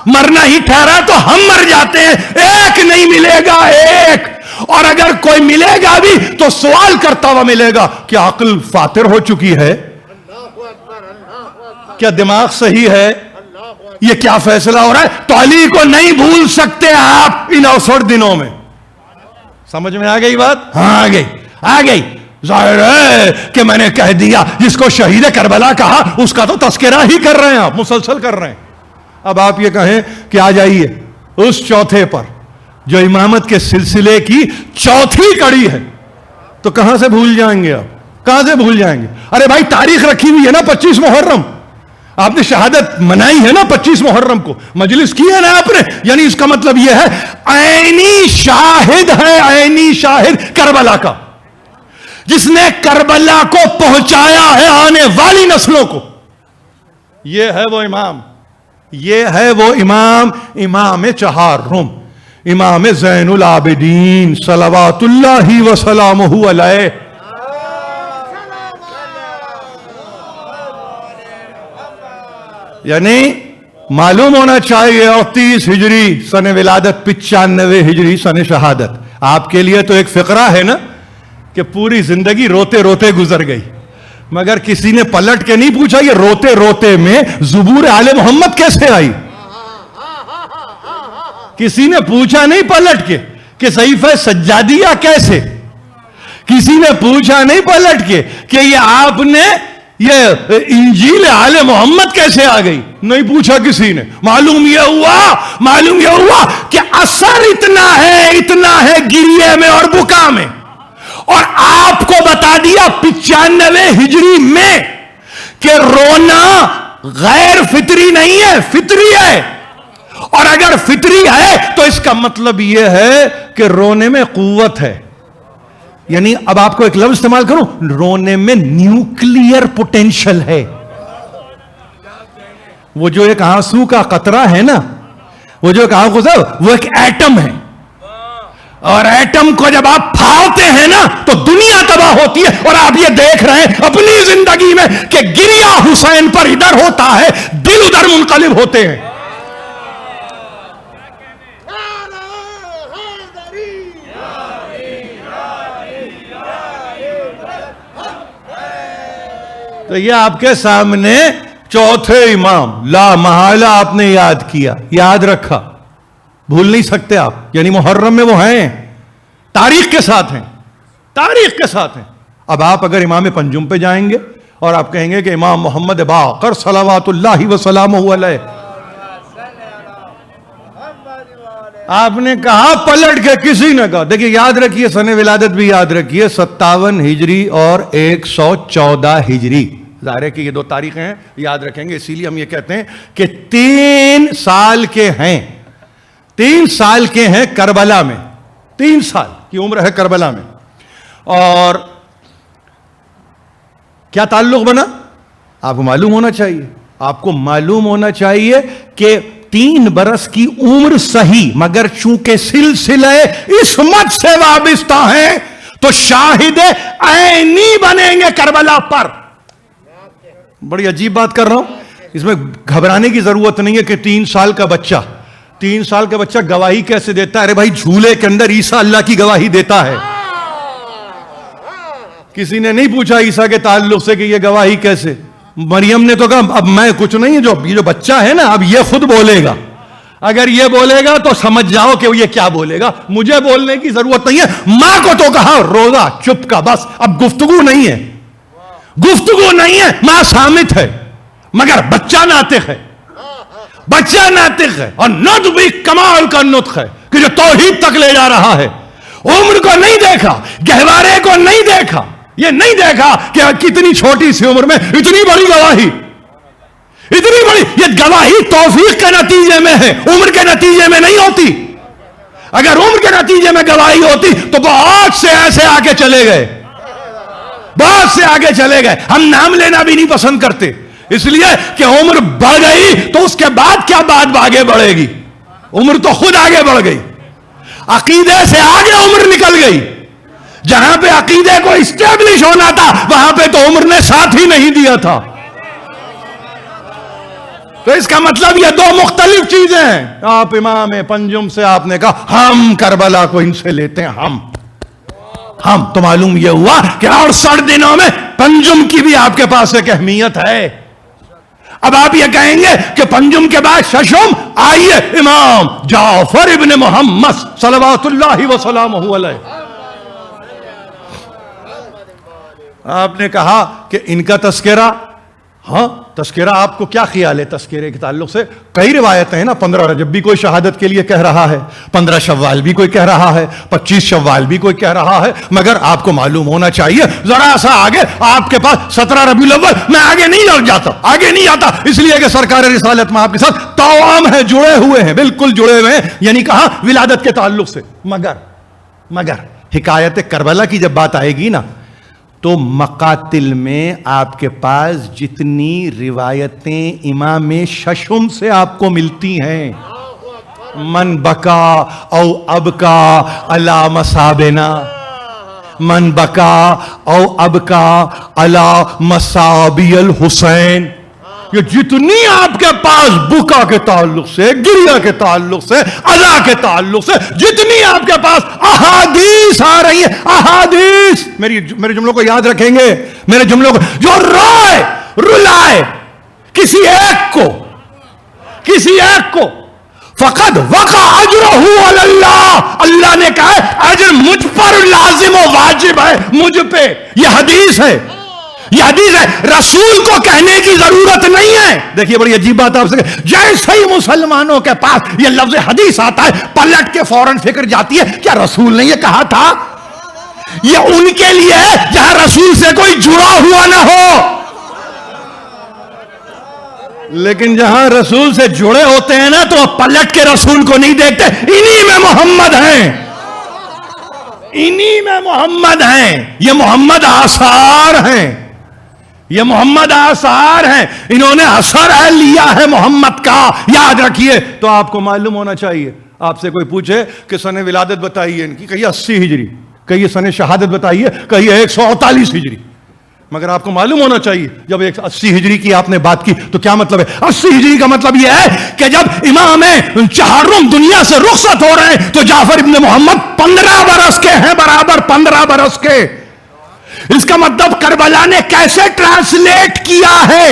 مرنا ہی ٹھہرا تو ہم مر جاتے ہیں. ایک نہیں ملے گا, ایک. اور اگر کوئی ملے گا بھی تو سوال کرتا ہوا ملے گا, کیا عقل فاتر ہو چکی ہے؟ کیا دماغ صحیح ہے؟ یہ کیا فیصلہ ہو رہا ہے؟ تو علی کو نہیں بھول سکتے آپ ان 68 دنوں میں. سمجھ میں آ گئی بات؟ ہاں آ گئی. ظاہر ہے کہ میں نے کہہ دیا, جس کو شہید کربلا کہا اس کا تو تذکرہ ہی کر رہے ہیں آپ, مسلسل کر رہے ہیں. اب آپ یہ کہیں کہ آ جائیے اس چوتھے پر جو امامت کے سلسلے کی چوتھی کڑی ہے, تو کہاں سے بھول جائیں گے آپ؟ کہاں سے بھول جائیں گے؟ ارے بھائی تاریخ رکھی ہوئی ہے نا 25 محرم, آپ نے شہادت منائی ہے نا 25 محرم کو, مجلس کی ہے نا آپ نے. یعنی اس کا مطلب یہ ہے عینی شاہد ہے, عینی شاہد کربلا کا, جس نے کربلا کو پہنچایا ہے آنے والی نسلوں کو. یہ ہے وہ امام, یہ ہے وہ امام, امام چہارم, امام زین العابدین صلوات اللہ وسلامہ علیہ. یعنی معلوم ہونا چاہیے 38 ہجری سن ولادت, 95 ہجری سن شہادت. آپ کے لیے تو ایک فقرہ ہے نا کہ پوری زندگی روتے روتے گزر گئی, مگر کسی نے پلٹ کے نہیں پوچھا یہ روتے روتے میں زبور آل محمد کیسے آئی. کسی نے پوچھا نہیں پلٹ کے کہ صحیفہ سجادیہ کیسے. کسی نے پوچھا نہیں پلٹ کے کہ یہ آپ نے یہ انجیل آل محمد کیسے آ گئی. نہیں پوچھا کسی نے. معلوم یہ ہوا کہ اثر اتنا ہے گریے میں اور بکا میں. اور آپ کو بتا دیا 95 ہجری میں کہ رونا غیر فطری نہیں ہے, فطری ہے. اور اگر فطری ہے تو اس کا مطلب یہ ہے کہ رونے میں قوت ہے. یعنی اب آپ کو ایک لفظ استعمال کروں, رونے میں نیوکلیئر پوٹینشل ہے. وہ جو ایک آنسو کا قطرہ ہے نا, وہ جو ایک آنسو وہ ایک ایٹم ہے, اور ایٹم کو جب آپ پھاڑتے ہیں نا تو دنیا تباہ ہوتی ہے. اور آپ یہ دیکھ رہے ہیں اپنی زندگی میں کہ گریا حسین پر ادھر ہوتا ہے, دل ادھر منقلب ہوتے ہیں. تو یہ آپ کے سامنے چوتھے امام لا محالہ آپ نے یاد کیا, یاد رکھا, بھول نہیں سکتے آپ. یعنی محرم میں وہ ہیں, تاریخ کے ساتھ ہیں, تاریخ کے ساتھ ہیں. اب آپ اگر امام پنجم پہ جائیں گے اور آپ کہیں گے کہ امام محمد باقر صلوات اللہ وسلامہ علیہ, آپ نے کہا پلٹ کے, کسی نے کہا, دیکھیے یاد رکھیے سن ولادت بھی یاد رکھیے, 57 ہجری اور 114 ہجری. ظاہر ہے کہ یہ دو تاریخیں ہیں, یاد رکھیں گے. اسی لیے ہم یہ کہتے ہیں کہ 3 سال کے ہیں, 3 سال کے ہیں کربلا میں, 3 سال کی عمر ہے کربلا میں. اور کیا تعلق بنا آپ کو معلوم ہونا چاہیے, آپ کو معلوم ہونا چاہیے کہ 3 برس کی عمر صحیح, مگر چونکہ سلسلہ عصمت سے وابستہ ہیں تو شاہد عینی بنیں گے کربلا پر. بڑی عجیب بات کر رہا ہوں, اس میں گھبرانے کی ضرورت نہیں ہے کہ 3 سال کا بچہ, 3 سال کا بچہ گواہی کیسے دیتا ہے؟ ارے بھائی جھولے کے اندر عیسیٰ اللہ کی گواہی دیتا ہے. کسی نے نہیں پوچھا عیسیٰ کے تعلق سے کہ یہ گواہی کیسے. مریم نے تو کہا اب میں کچھ نہیں, یہ جو بچہ ہے نا اب یہ خود بولے گا. اگر یہ بولے گا تو سمجھ جاؤ کہ یہ کیا بولے گا, مجھے بولنے کی ضرورت نہیں ہے. ماں کو تو کہا روزہ چپ کا, بس اب گفتگو نہیں ہے, گفتگو نہیں ہے, ماں صامت ہے, مگر بچہ ناطق ہے, بچہ ناطق ہے. اور نطق بھی کمال کا نطق ہے کہ جو توحید تک لے جا رہا ہے. عمر کو نہیں دیکھا, گہوارے کو نہیں دیکھا, یہ نہیں دیکھا کہ کتنی چھوٹی سی عمر میں اتنی بڑی گواہی, اتنی بڑی. یہ گواہی توفیق کے نتیجے میں ہے, عمر کے نتیجے میں نہیں ہوتی. اگر عمر کے نتیجے میں گواہی ہوتی تو بہت سے ایسے آگے چلے گئے, بہت سے آگے چلے گئے. ہم نام لینا بھی نہیں پسند کرتے, اس لیے کہ عمر بڑھ گئی تو اس کے بعد کیا بات آگے بڑھے گی. عمر تو خود آگے بڑھ گئی, عقیدے سے آگے عمر نکل گئی. جہاں پہ عقیدے کو اسٹیبلش ہونا تھا وہاں پہ تو عمر نے ساتھ ہی نہیں دیا تھا. تو اس کا مطلب یہ 2 مختلف چیزیں ہیں. آپ امام پنجم سے آپ نے کہا ہم کربلا کو ان سے لیتے ہیں, ہم تو معلوم یہ ہوا کہ 68 دنوں میں پنجم کی بھی آپ کے پاس ایک اہمیت ہے. اب آپ یہ کہیں گے کہ پنجم کے بعد ششم, آئیے امام جعفر ابن محمد صلوات اللہ وسلامہ علیہ. آپ نے کہا کہ ان کا تذکرہ, ہاں تذکرہ آپ کو کیا خیال ہے تذکرے کے تعلق سے؟ کئی روایتیں ہیں نا, 15 رجب بھی کوئی شہادت کے لیے کہہ رہا ہے, 15 شوال بھی کوئی کہہ رہا ہے, 25 شوال بھی کوئی کہہ رہا ہے. مگر آپ کو معلوم ہونا چاہیے ذرا سا آگے آپ کے پاس 17 ربیع الاول. میں آگے نہیں لڑ جاتا, آگے نہیں آتا, اس لیے کہ سرکار رسالت میں آپ کے ساتھ توام ہے, جڑے ہوئے ہیں, بالکل جڑے ہوئے ہیں. یعنی کہا ولادت کے تعلق سے. مگر حکایت کربلا کی جب بات آئے گی نا تو مقاتل میں آپ کے پاس جتنی روایتیں امام ششم سے آپ کو ملتی ہیں, من بکا او ابکا علی مصابنا, من بکا او ابکا علی مصابی الحسین, یہ جتنی آپ کے پاس بکا کے تعلق سے, گریا کے تعلق سے, اذا کے تعلق سے جتنی آپ کے پاس احادیث آ رہی ہیں, احادیث, میرے جملوں کو یاد رکھیں گے, میرے جملوں کو, جو روئے رلائے کسی ایک کو فقد وقع اجرہ علی اللہ, اللہ نے کہا ہے اجر مجھ پر لازم و واجب ہے, مجھ پہ. یہ حدیث ہے, یہ حدیث ہے, رسول کو کہنے کی ضرورت نہیں ہے. دیکھیے بڑی عجیب بات آپ سے, جیسے ہی مسلمانوں کے پاس یہ لفظ حدیث آتا ہے پلٹ کے فوراً فکر جاتی ہے کیا رسول نے یہ کہا تھا؟ یہ ان کے لیے ہے جہاں رسول سے کوئی جڑا ہوا نہ ہو. لیکن جہاں رسول سے جڑے ہوتے ہیں نا تو پلٹ کے رسول کو نہیں دیکھتے, انہی میں محمد ہیں. انہی میں محمد ہیں. یہ محمد آثار ہیں, یہ محمد آثار ہیں. انہوں نے اثر ہے لیا ہے محمد کا, یاد رکھیے. تو آپ کو معلوم ہونا چاہیے, آپ سے کوئی پوچھے کہ سن ولادت بتائیے ان کی, کہیے 80 ہجری, کہیے سن شہادت بتائیے, کہیے 148 ہجری. مگر آپ کو معلوم ہونا چاہیے جب 80 ہجری کی آپ نے بات کی تو کیا مطلب ہے. 80 ہجری کا مطلب یہ ہے کہ جب امام چہارم دنیا سے رخصت ہو رہے ہیں تو جعفر ابن محمد 15 برس کے ہیں, برابر 15 برس کے. اس کا مطلب کربلا نے کیسے ٹرانسلیٹ کیا ہے.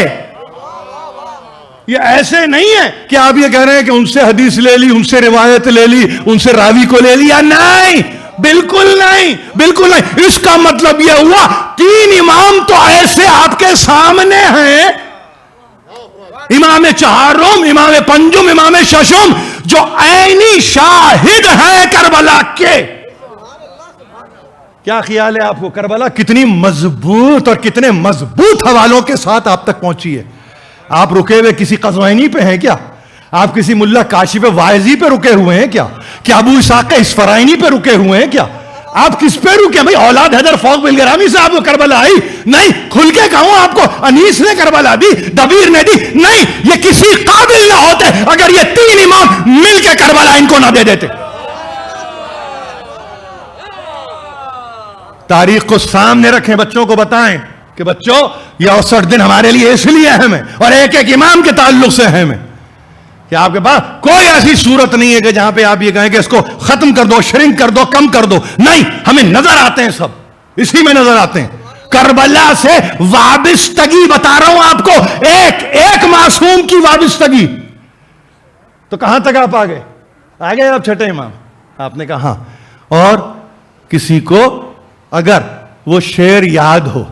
یہ ایسے نہیں ہے کہ آپ یہ کہہ رہے ہیں کہ ان سے حدیث لے لی, ان سے روایت لے لی, ان سے راوی کو لے لیا. نہیں, بالکل نہیں, بالکل نہیں. اس کا مطلب یہ ہوا 3 امام تو ایسے آپ کے سامنے ہیں, امام چہارم, امام پنجم, امام ششم, جو عینی شاہد ہیں کربلا کے. کیا خیال ہے آپ کو کربلا کتنی مضبوط اور کتنے مضبوط حوالوں کے ساتھ آپ تک پہنچی ہے. آپ رکے ہوئے کسی قزوینی پہ ہیں کیا؟ آپ کسی ملا کاشف واعظی پہ رکے ہوئے ہیں کیا؟ کیا ابو اسحاق اسفرائینی پہ رکے ہوئے ہیں کیا؟ آپ کس پہ رکے بھائی؟ اولاد حیدر فوق بلگرامی سے آپ کو کربلا آئی؟ نہیں. کھل کے کہوں آپ کو, انیس نے کربلا دی, دبیر نے دی؟ نہیں. یہ کسی قابل نہ ہوتے اگر یہ 3 امام مل کے کربلا ان کو نہ دے دیتے. تاریخ کو سامنے رکھیں, بچوں کو بتائیں کہ بچوں یہ 69 دن ہمارے لیے اس لیے اہم ہے اور ایک ایک امام کے تعلق سے اہم ہے کہ آپ کے پاس کوئی ایسی صورت نہیں ہے کہ جہاں پہ آپ یہ کہیں کہ اس کو ختم کر دو, شرنک کر دو, کم کر دو. نہیں, ہمیں نظر آتے ہیں, سب اسی میں نظر آتے ہیں. کربلا سے وابستگی بتا رہا ہوں آپ کو, ایک ایک معصوم کی وابستگی. تو کہاں تک آپ آ گئے آپ چھٹے امام. آپ نے کہا. اور کسی کو اگر وہ شعر یاد ہو,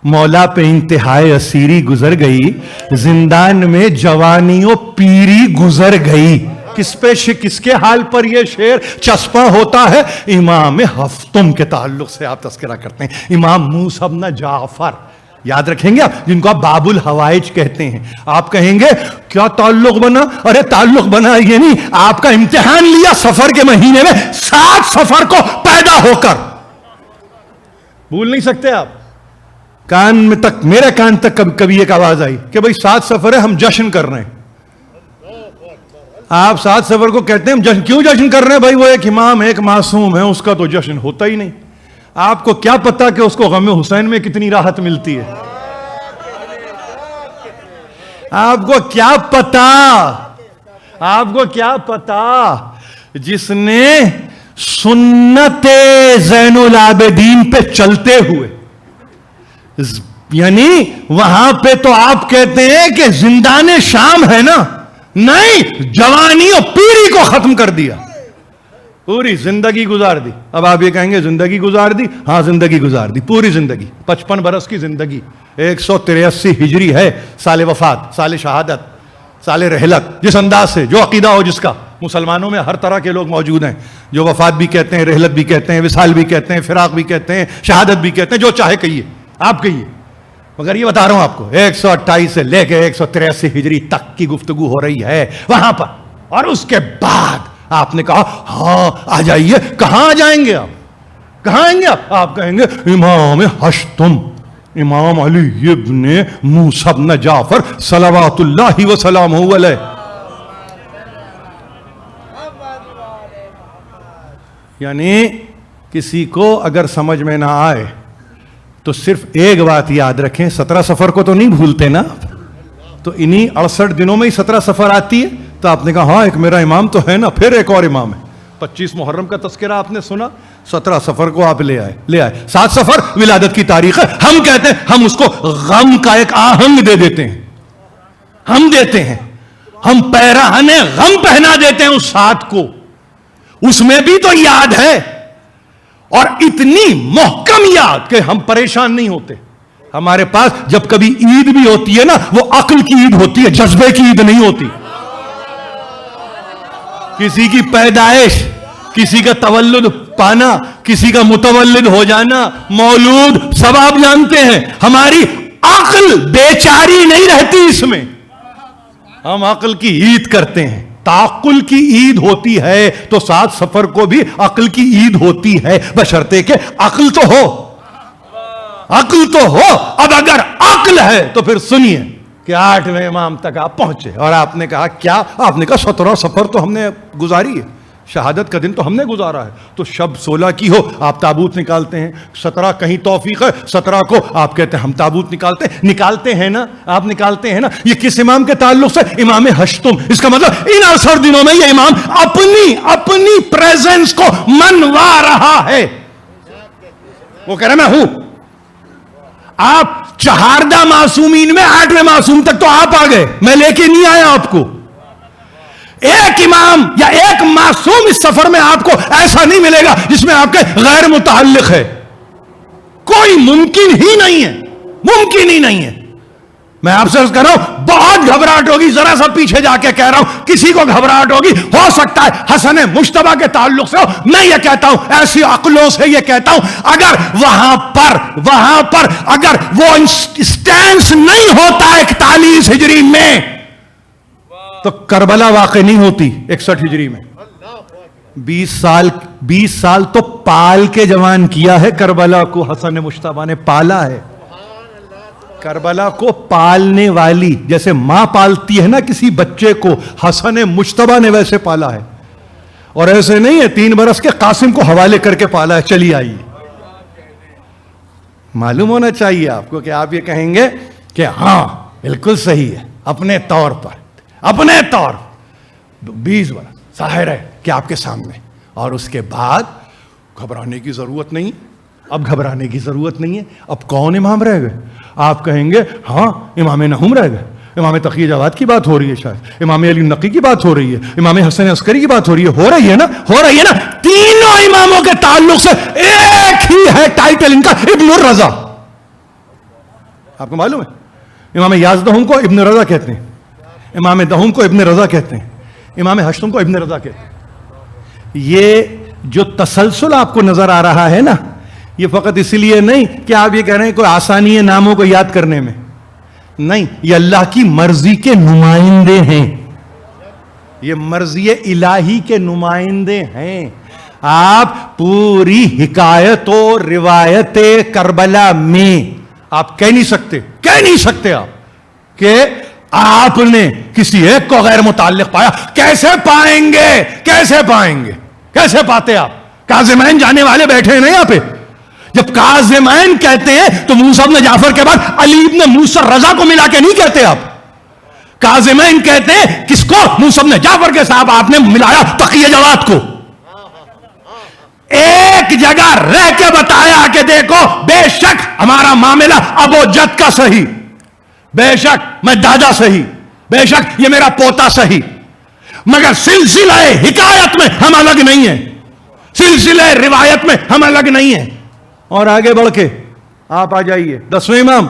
مولا پہ انتہائی اسیری گزر گئی, زندان میں جوانی و پیری گزر گئی. کس کے حال پر یہ شعر چسپاں ہوتا ہے؟ امام ہفتم کے تعلق سے آپ تذکرہ کرتے ہیں. امام موسیٰ بن جعفر, یاد رکھیں گے آپ, جن کو آپ باب الحوائج کہتے ہیں. آپ کہیں گے کیا تعلق بنا؟ ارے تعلق بنا یہ نہیں, آپ کا امتحان لیا سفر کے مہینے میں, 7 سفر کو پیدا ہو کر. بھول نہیں سکتے آپ. کان میں تک, میرے کان تک کبھی ایک آواز آئی کہ بھئی 7 سفر ہے, ہم جشن کر رہے ہیں. آپ 7 سفر کو کہتے ہیں ہم جشن. کیوں جشن کر رہے ہیں بھائی؟ وہ ایک امام, ایک معصوم ہے, اس کا تو جشن ہوتا ہی نہیں. آپ کو کیا پتا کہ اس کو غم حسین میں کتنی راحت ملتی ہے؟ آپ کو کیا پتا, آپ کو کیا پتا. جس نے سنت زین العابدین پہ چلتے ہوئے, یعنی وہاں پہ تو آپ کہتے ہیں کہ زندان شام ہے نا, نہیں, جوانی اور پیری کو ختم کر دیا, پوری زندگی گزار دی. اب آپ یہ کہیں گے زندگی گزار دی, ہاں زندگی گزار دی, پوری زندگی, 55 برس کی زندگی. 183 ہجری ہے سال وفات, سال شہادت, سال رحلت. جس انداز سے جو عقیدہ ہو جس کا, مسلمانوں میں ہر طرح کے لوگ موجود ہیں جو وفات بھی کہتے ہیں, رحلت بھی کہتے ہیں, وصال بھی کہتے ہیں, فراق بھی کہتے ہیں, شہادت بھی کہتے ہیں, جو چاہے کہیے, آپ کہیے. مگر یہ بتا رہا ہوں آپ کو, 128 سے لے کے 183 ہجری تک کی گفتگو ہو رہی ہے وہاں پر. اور اس کے بعد آپ نے کہا ہاں آ جائیے. کہاں آ جائیں گے آپ؟ کہاں آئیں گے آپ؟ آپ کہیں گے امام ہشتم, امام علی ابن موسیٰ بن جعفر صلوات اللہ وسلامہ علیہ. یعنی کسی کو اگر سمجھ میں نہ آئے تو صرف ایک بات یاد رکھیں, 17 سفر کو تو نہیں بھولتے نا آپ, تو انہی 68 دنوں میں ہی 17 سفر آتی ہے. تو آپ نے کہا ہاں ایک میرا امام تو ہے نا, پھر ایک اور امام ہے. 25 محرم کا تذکرہ آپ نے سنا, 17 سفر کو آپ لے آئے. 7 سفر ولادت کی تاریخ ہے. ہم کہتے ہیں ہم اس کو غم کا ایک آہنگ دے دیتے ہیں, ہم دیتے ہیں, ہم پیراہن غم پہنا دیتے ہیں اس 7 کو. اس میں بھی تو یاد ہے, اور اتنی محکم یاد کہ ہم پریشان نہیں ہوتے. ہمارے پاس جب کبھی عید بھی ہوتی ہے نا, وہ عقل کی عید ہوتی ہے, جذبے کی عید نہیں ہوتی. کسی کی پیدائش, کسی کا تولد پانا, کسی کا متولد ہو جانا, مولود, سب آپ جانتے ہیں. ہماری عقل بیچاری نہیں رہتی اس میں, ہم عقل کی عید کرتے ہیں. تعقل کی عید ہوتی ہے تو 7 سفر کو بھی عقل کی عید ہوتی ہے، بشرطے کہ عقل تو ہو، عقل تو ہو۔ اب اگر عقل ہے تو پھر سنیے کہ 8ویں امام تک آپ پہنچے اور آپ نے کہا کیا؟ آپ نے کہا 17 سفر تو ہم نے گزاری ہے، شہادت کا دن تو ہم نے گزارا ہے، تو شب 16 کی ہو آپ تابوت نکالتے ہیں، 17 کہیں توفیق ہے 17 کو آپ کہتے ہیں ہم تابوت نکالتے ہیں نا، آپ نکالتے ہیں نا۔ یہ کس امام کے تعلق سے؟ امام ہشتم۔ اس کا مطلب ان 68 دنوں میں یہ امام اپنی پریزنس کو منوا رہا ہے، وہ کہہ رہا میں ہوں۔ آپ 4 معصومین میں 8ویں معصوم تک تو آپ آ گئے، میں لے کے نہیں آیا آپ کو۔ ایک امام یا ایک معصوم اس سفر میں آپ کو ایسا نہیں ملے گا جس میں آپ کے غیر متعلق ہے، کوئی ممکن ہی نہیں ہے، ممکن ہی نہیں ہے۔ میں آپ سے کہہ رہا ہوں بہت گھبراہٹ ہوگی، ذرا سا پیچھے جا کے کہہ رہا ہوں کسی کو گھبراہٹ ہوگی، ہو سکتا ہے حسن مجتبیٰ کے تعلق سے ہو۔ میں یہ کہتا ہوں، ایسی عقلوں سے یہ کہتا ہوں، اگر وہاں پر اگر وہ اسٹینس نہیں ہوتا 41 ہجری میں تو کربلا واقع نہیں ہوتی 61 ہجری میں۔ 20 سال تو پال کے جوان کیا ہے کربلا کو، حسن مجتبیٰ نے پالا ہے۔ کربلا کو پالنے والی، جیسے ماں پالتی ہے نا کسی بچے کو، حسن مجتبیٰ نے ویسے پالا ہے، اور ایسے نہیں ہے 3 برس کے قاسم کو حوالے کر کے پالا ہے۔ چلی آئیے، معلوم ہونا چاہیے آپ کو کہ آپ یہ کہیں گے کہ ہاں بالکل صحیح ہے، اپنے طور پر 20 برس ظاہر ہے کہ آپ کے سامنے، اور اس کے بعد گھبرانے کی ضرورت نہیں۔ اب گھبرانے کی ضرورت نہیں ہے۔ اب کون امام رہ گئے؟ آپ کہیں گے ہاں امام نہوم رہ گئے، امام تقی جواد کی بات ہو رہی ہے، شاید امام علی نقی کی بات ہو رہی ہے، امام حسن عسکری کی بات ہو رہی ہے نا۔ تینوں اماموں کے تعلق سے ایک ہی ہے ٹائٹل ان کا، ابن الرضا۔ آپ کو معلوم ہے امام یازدہم کو ابن رضا کہتے ہیں، امام دہم کو ابن رضا کہتے ہیں، امام ہشتم کو ابن رضا کہتے ہیں۔ یہ جو تسلسل آپ کو نظر آ رہا ہے نا، یہ فقط اس لیے نہیں کہ آپ یہ کہہ رہے ہیں کوئی آسانی ہے ناموں کو یاد کرنے میں، نہیں، یہ اللہ کی مرضی کے نمائندے ہیں، یہ مرضی الہی کے نمائندے ہیں۔ آپ پوری حکایت و روایت کربلا میں آپ کہہ نہیں سکتے آپ کہ آپ نے کسی ایک کو غیر متعلق پایا۔ کیسے پائیں گے؟ کیسے پاتے آپ؟ کاظمین جانے والے بیٹھے ہیں نا یہاں پہ۔ جب کاظمین کہتے ہیں تو موسیٰ ابن جعفر کے بعد علی ابن موسیٰ رضا کو ملا کے نہیں کہتے آپ۔ کاظمین کہتے ہیں کس کو؟ موسیٰ ابن جعفر کے صاحب آپ نے ملایا تقی جواد کو۔ ایک جگہ رہ کے بتایا کہ دیکھو بے شک ہمارا معاملہ ابو جد کا صحیح، بے شک میں دادا صحیح، بے شک یہ میرا پوتا صحیح، مگر سلسلہ حکایت میں ہم الگ نہیں ہیں، سلسلہ روایت میں ہم الگ نہیں ہیں۔ اور آگے بڑھ کے آپ آ جائیے 10ویں امام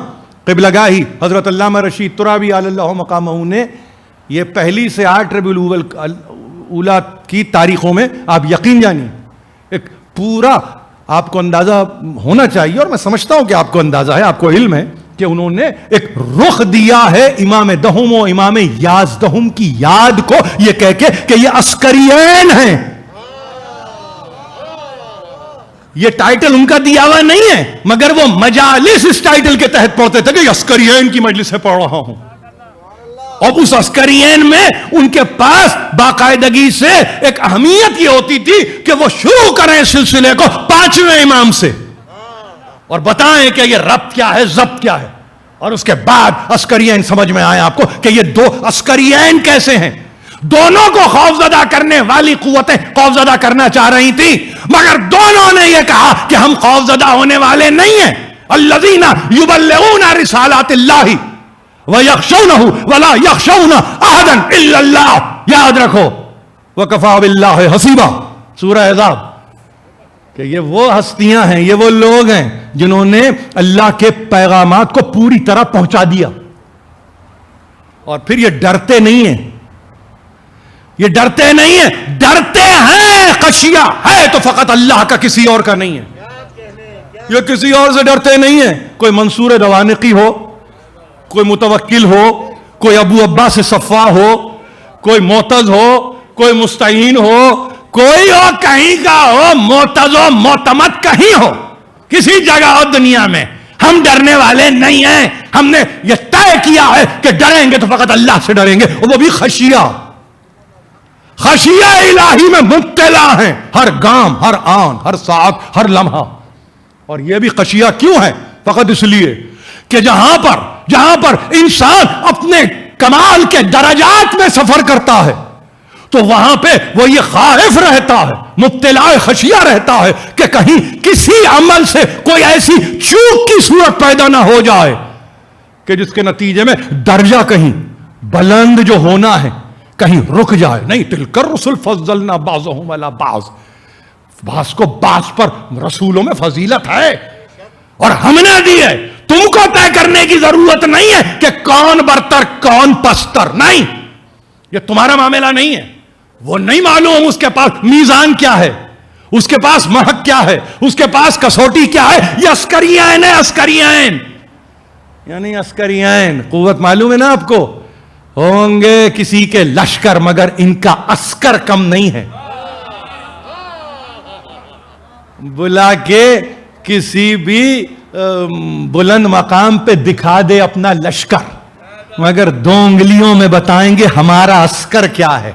قبلہ گاہی حضرت علامہ رشید ترابی علی اللہ مقامہ نے یہ 1 سے 8 ربیع الاولیٰ کی تاریخوں میں آپ یقین جانیے ایک پورا آپ کو اندازہ ہونا چاہیے، اور میں سمجھتا ہوں کہ آپ کو اندازہ ہے، آپ کو علم ہے کہ انہوں نے ایک رخ دیا ہے امام دہم و امام یازدہم کی یاد کو، یہ کہہ کے کہ یہ عسکریین ہیں۔ یہ ٹائٹل ان کا دیا ہوا نہیں ہے، مگر وہ مجالس اس ٹائٹل کے تحت پڑھتے تھے کہ عسکریین کی مجلس سے پڑھ رہا ہوں، اور اس عسکریین میں ان کے پاس باقاعدگی سے ایک اہمیت یہ ہوتی تھی کہ وہ شروع کریں سلسلے کو 5ویں امام سے اور بتائیں کہ یہ ربط کیا ہے، ضبط کیا ہے، اور اس کے بعد عسکریین سمجھ میں آئے آپ کو کہ یہ 2 عسکریین کیسے ہیں۔ دونوں کو خوفزدہ کرنے والی قوتیں خوفزدہ کرنا چاہ رہی تھی، مگر دونوں نے یہ کہا کہ ہم خوفزدہ ہونے والے نہیں ہیں۔ الذین یبلغون رسالات اللہ وَيَخْشَوْنَهُ وَلَا يَخْشَوْنَ أَحَدًا إِلَّا اللَّهُ۔ یاد رکھو وَكَفَىٰ بِاللَّهِ حَسِيبًا، سورہ احزاب، کہ یہ وہ ہستیاں ہیں، یہ وہ لوگ ہیں جنہوں نے اللہ کے پیغامات کو پوری طرح پہنچا دیا، اور پھر یہ ڈرتے نہیں ہیں، یہ ڈرتے نہیں ہیں، ڈرتے ہیں خشیہ ہے تو فقط اللہ کا، کسی اور کا نہیں ہے۔ یہ کسی اور سے ڈرتے نہیں ہیں، کوئی منصور روانقی ہو، کوئی متوکل ہو، کوئی ابو عباس صفا ہو، کوئی معتز ہو, کوئی مستعین ہو, کوئی ہو, کہیں کا ہو, معتز ہو, معتمد کہیں ہو, کسی جگہ ہو دنیا میں, ہم ڈرنے والے نہیں ہیں. ہم نے یہ طے کیا ہے کہ ڈریں گے تو فقط اللہ سے ڈریں گے, وہ بھی خشیہ الہی میں مبتلا ہیں, ہر گام, ہر آن, ہر ساعت, ہر لمحہ. اور یہ بھی خشیہ کیوں ہے؟ فقط اس لیے کہ جہاں پر انسان اپنے کمال کے درجات میں سفر کرتا ہے تو وہاں پہ وہ یہ خائف رہتا ہے, مبتلا خشیہ رہتا ہے کہ کہیں کسی عمل سے کوئی ایسی چوک کی صورت پیدا نہ ہو جائے کہ جس کے نتیجے میں درجہ کہیں بلند جو ہونا ہے کہیں رک جائے. نہیں, تلک الرسل فضلنا بعضهم علی بعض, بعض کو بعض پر رسولوں میں فضیلت ہے اور ہم نے دی ہے. تم کو طے کرنے کی ضرورت نہیں ہے کہ کون برتر کون پستر, نہیں, یہ تمہارا معاملہ نہیں ہے. وہ نہیں معلوم اس کے پاس میزان کیا ہے, اس کے پاس محک کیا ہے, اس کے پاس کسوٹی کیا ہے. یہ عسکریین ہے, عسکریین یعنی عسکریین. قوت معلوم ہے نا آپ کو, ہوں گے کسی کے لشکر مگر ان کا عسکر کم نہیں ہے. بلا کے کسی بھی بلند مقام پہ دکھا دے اپنا لشکر, مگر دو انگلیوں میں بتائیں گے ہمارا عسکر کیا ہے.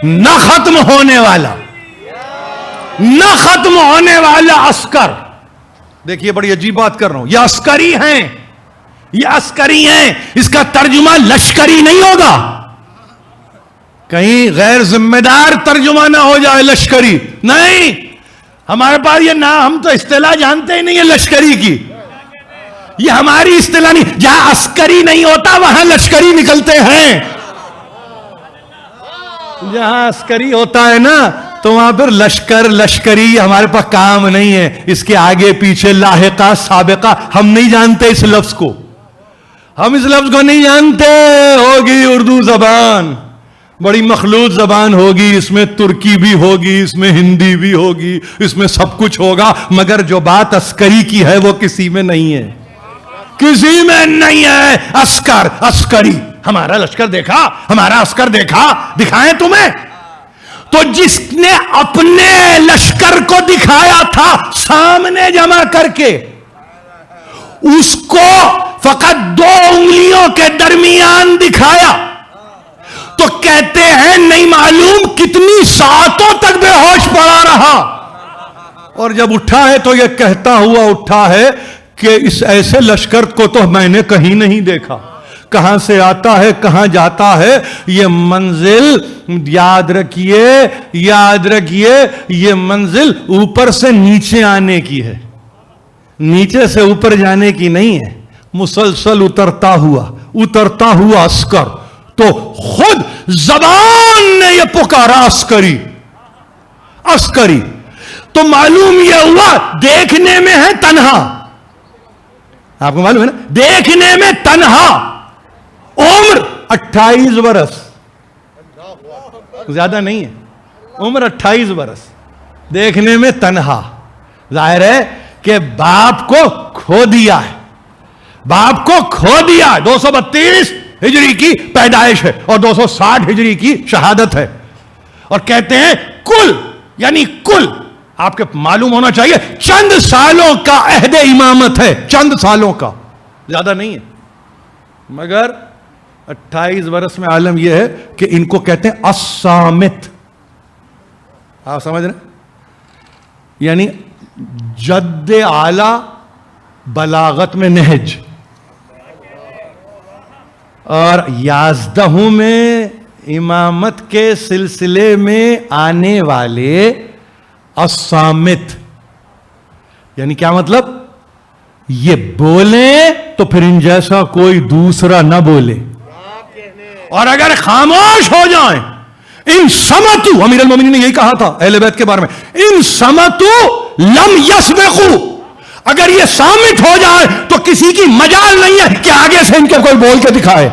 نہ ختم ہونے والا عسکر. دیکھیے بڑی عجیب بات کر رہا ہوں, یہ عسکری ہیں, اس کا ترجمہ لشکری نہیں ہوگا. کہیں غیر ذمہ دار ترجمہ نہ ہو جائے لشکری. نہیں, ہمارے پاس یہ نام, ہم تو اصطلاح جانتے ہی نہیں ہے لشکری کی. یہ ہماری اصطلاح نہیں. جہاں عسکری نہیں ہوتا وہاں لشکری نکلتے ہیں. جہاں عسکری ہوتا ہے نا تو وہاں پھر لشکری ہمارے پاس کام نہیں ہے. اس کے آگے پیچھے لاحقہ سابقہ ہم نہیں جانتے. اس لفظ کو نہیں جانتے. ہوگی اردو زبان, بڑی مخلوط زبان ہوگی, اس میں ترکی بھی ہوگی, اس میں ہندی بھی ہوگی, اس میں سب کچھ ہوگا, مگر جو بات عسکری کی ہے وہ کسی میں نہیں ہے. کسی میں نہیں ہے. عسکری ہمارا لشکر دیکھا, ہمارا عسکر دیکھا, دکھائیں تمہیں. تو جس نے اپنے لشکر کو دکھایا تھا سامنے جمع کر کے, اس کو فقط دو انگلیوں کے درمیان دکھایا تو کہتے ہیں نہیں معلوم کتنی ساعتوں تک بے ہوش پڑا رہا. اور جب اٹھا ہے تو یہ کہتا ہوا اٹھا ہے کہ اس ایسے لشکر کو تو میں نے کہیں نہیں دیکھا. کہاں سے آتا ہے, کہاں جاتا ہے. یہ منزل یاد رکھیے, یہ منزل اوپر سے نیچے آنے کی ہے, نیچے سے اوپر جانے کی نہیں ہے. مسلسل اترتا ہوا عسکر. تو خود زبان نے یہ پکارا عسکری. تو معلوم یہ ہوا دیکھنے میں ہے تنہا. آپ کو معلوم ہے نا, دیکھنے میں تنہا. عمر 28 برس, زیادہ نہیں ہے, عمر 28 برس, دیکھنے میں تنہا. ظاہر ہے کہ باپ کو کھو دیا ہے. 232 ہجری کی پیدائش ہے اور 260 ہجری کی شہادت ہے. اور کہتے ہیں کل آپ کے معلوم ہونا چاہیے چند سالوں کا عہد امامت ہے, چند سالوں کا, زیادہ نہیں ہے. مگر 28 برس میں عالم یہ ہے کہ ان کو کہتے ہیں الصامت. آپ سمجھ رہے ہیں, یعنی جد اعلی بلاغت میں نہج. اور 11 میں امامت کے سلسلے میں آنے والے الصامت, یعنی کیا مطلب, یہ بولیں تو پھر ان جیسا کوئی دوسرا نہ بولے, اور اگر خاموش ہو جائیں. ان سمتو, امیر المومنین نے یہی کہا تھا اہل بیت کے بارے میں, ان سمتو لم یسبقو, اگر یہ صامت ہو جائے تو کسی کی مجال نہیں ہے کہ آگے سے ان کے کوئی بول کے دکھائے.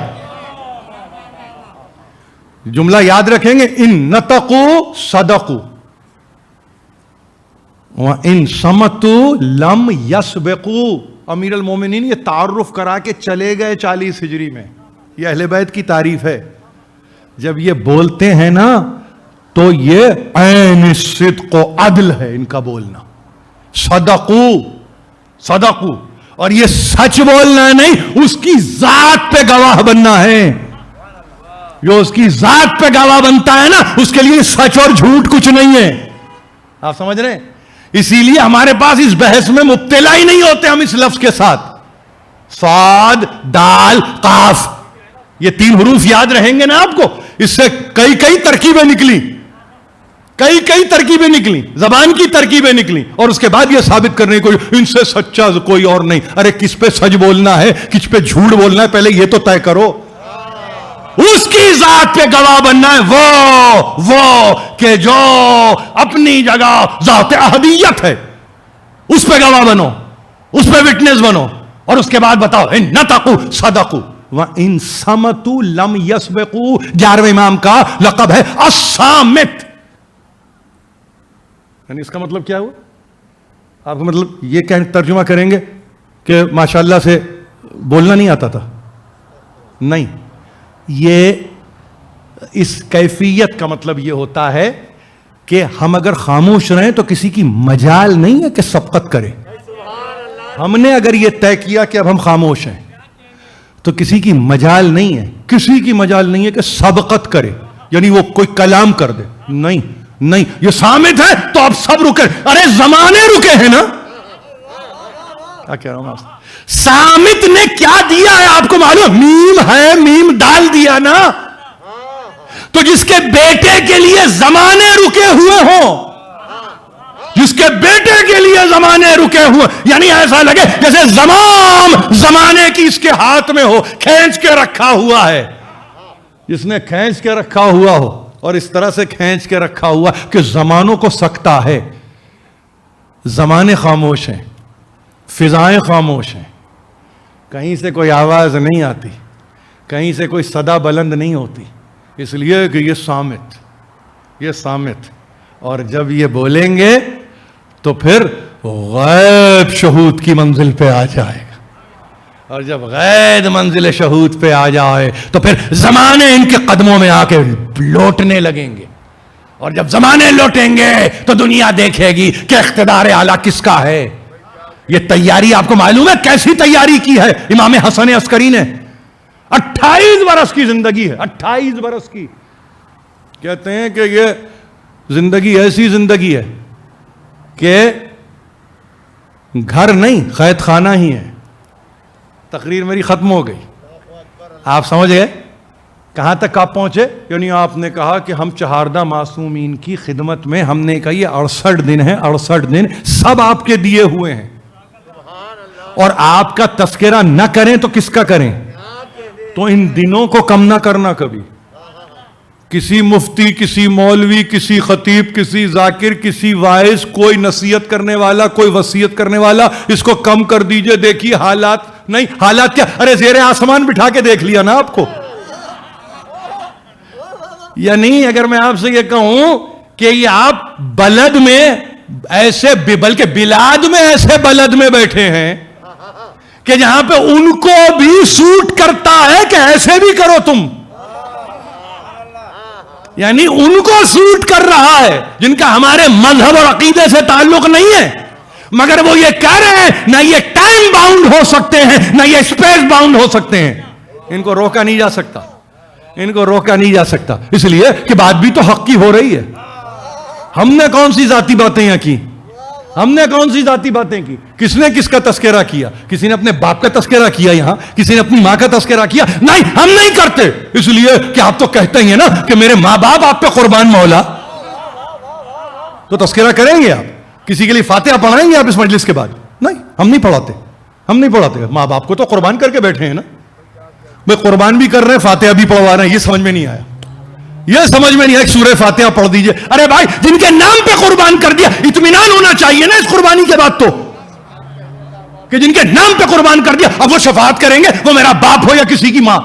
جملہ یاد رکھیں گے, ان نتقو صدقو وَإِن صَمَتُوا لَمْ يَسْبِقُوا. امیر المومنین یہ تعارف کرا کے چلے گئے 40 ہجری میں. یہ اہل بیت کی تعریف ہے. جب یہ بولتے ہیں نا تو یہ عین صدق و عدل ہے ان کا بولنا. صدقو اور یہ سچ بولنا نہیں, اس کی ذات پہ گواہ بننا ہے. جو اس کی ذات پہ گواہ بنتا ہے نا, اس کے لیے سچ اور جھوٹ کچھ نہیں ہے. آپ سمجھ رہے ہیں؟ اسی لیے ہمارے پاس اس بحث میں مبتلا ہی نہیں ہوتے ہم اس لفظ کے ساتھ. صاد دال قاف, یہ 3 حروف یاد رہیں گے نا آپ کو, اس سے کئی ترکیبیں نکلی, کئی ترکیبیں نکلی, زبان کی ترکیبیں نکلی, اور اس کے بعد یہ ثابت کرنے کو ان سے سچا کوئی اور نہیں. ارے کس پہ سچ بولنا ہے, کس پہ جھوٹ بولنا ہے, پہلے یہ تو طے کرو. اس کی ذات پہ گواہ بننا ہے, وہ کہ جو اپنی جگہ ذات احدیت ہے, اس پہ گواہ بنو, اس پہ وٹنس بنو, اور اس کے بعد بتاؤ ان نطقوا صدقوا وان صمتوا لم يسبقوا. 11ویں امام کا لقب ہے الصامت. یعنی اس کا مطلب کیا ہوا؟ آپ کو مطلب یہ کہیں ترجمہ کریں گے کہ ماشاءاللہ سے بولنا نہیں آتا تھا؟ نہیں, یہ اس کیفیت کا مطلب یہ ہوتا ہے کہ ہم اگر خاموش رہیں تو کسی کی مجال نہیں ہے کہ سبقت کرے. ہم نے اگر یہ طے کیا کہ اب ہم خاموش ہیں تو کسی کی مجال نہیں ہے, کسی کی مجال نہیں ہے کہ سبقت کرے, یعنی وہ کوئی کلام کر دے. نہیں, یہ صامت ہے تو اب سب رکے. ارے زمانے رکے ہیں نا. کیا کہہ رہا ہوں آپ؟ صامت نے کیا دیا ہے آپ کو معلوم؟ میم ہے, میم ڈال دیا نا. تو جس کے بیٹے کے لیے زمانے رکے ہوئے ہوں, جس کے بیٹے کے لیے زمانے رکے ہوئے, یعنی ایسا لگے جیسے زمانے کی اس کے ہاتھ میں ہو, کھینچ کے رکھا ہوا ہے. جس نے کھینچ کے رکھا ہوا ہو, اور اس طرح سے کھینچ کے رکھا ہوا کہ زمانوں کو سکتا ہے. زمانے خاموش ہیں, فضائیں خاموش ہیں, کہیں سے کوئی آواز نہیں آتی, کہیں سے کوئی صدا بلند نہیں ہوتی, اس لیے کہ یہ صامت. اور جب یہ بولیں گے تو پھر غیب شہود کی منزل پہ آ جائے گا, اور جب غیب منزل شہود پہ آ جائے تو پھر زمانے ان کے قدموں میں آ کے لوٹنے لگیں گے. اور جب زمانے لوٹیں گے تو دنیا دیکھے گی کہ اقتدار اعلیٰ کس کا ہے. یہ تیاری آپ کو معلوم ہے کیسی تیاری کی ہے امام حسن عسکری نے؟ 28 برس کی زندگی ہے, 28 برس کی. کہتے ہیں کہ یہ زندگی ایسی زندگی ہے کہ گھر نہیں, قید خانہ ہی ہے. تقریر میری ختم ہو گئی, آپ سمجھ گئے کہاں تک آپ پہنچے؟ یعنی آپ نے کہا کہ ہم چہاردہ معصومین کی خدمت میں, ہم نے کہا یہ 68 دن ہیں, 68 دن سب آپ کے دیے ہوئے ہیں, اور آپ کا تذکرہ نہ کریں تو کس کا کریں؟ تو ان دنوں کو کم نہ کرنا کبھی. کسی مفتی, کسی مولوی, کسی خطیب, کسی ذاکر, کسی واعظ, کوئی نصیحت کرنے والا, کوئی وصیت کرنے والا, اس کو کم کر دیجئے. دیکھیے حالات نہیں, حالات کیا, ارے زیر آسمان بٹھا کے دیکھ لیا نا آپ کو. یا نہیں, اگر میں آپ سے یہ کہوں کہ یہ آپ بلد میں ایسے, بلکہ بلاد میں ایسے بلد میں بیٹھے ہیں کہ جہاں پہ ان کو بھی سوٹ کرتا ہے کہ ایسے بھی کرو تم, یعنی ان کو سوٹ کر رہا ہے جن کا ہمارے مذہب اور عقیدے سے تعلق نہیں ہے, مگر وہ یہ کہہ رہے ہیں نہ یہ ٹائم باؤنڈ ہو سکتے ہیں نہ یہ اسپیس باؤنڈ ہو سکتے ہیں. ان کو روکا نہیں جا سکتا, ان کو روکا نہیں جا سکتا, اس لیے کہ بات بھی تو حق کی ہو رہی ہے. ہم نے کون سی ذاتی باتیں یہاں کی؟ ہم نے کون سی ذاتی باتیں کی؟ کس نے کس کا تذکرہ کیا؟ کسی نے اپنے باپ کا تذکرہ کیا یہاں, کسی نے اپنی ماں کا تذکرہ کیا؟ نہیں, ہم نہیں کرتے, اس لیے کہ آپ تو کہتے ہی ہیں نا کہ میرے ماں باپ آپ پہ قربان مولا. تو تذکرہ کریں گے آپ, کسی کے لیے فاتحہ پڑھائیں گے آپ اس مجلس کے بعد؟ نہیں, ہم نہیں پڑھاتے, ہم نہیں پڑھاتے. ماں باپ کو تو قربان کر کے بیٹھے ہیں نا بھائی, قربان بھی کر رہے ہیں, فاتحہ بھی پڑھوا رہے ہیں. یہ سمجھ میں نہیں آیا, یہ سمجھ میں نہیں آیا. سورہ فاتحہ پڑھ دیجئے. ارے بھائی, جن کے نام پہ قربان کر دیا, اطمینان ہونا چاہیے نا اس قربانی کے بعد تو, کہ جن کے نام پہ قربان کر دیا اب وہ شفاعت کریں گے, وہ میرا باپ ہو یا کسی کی ماں.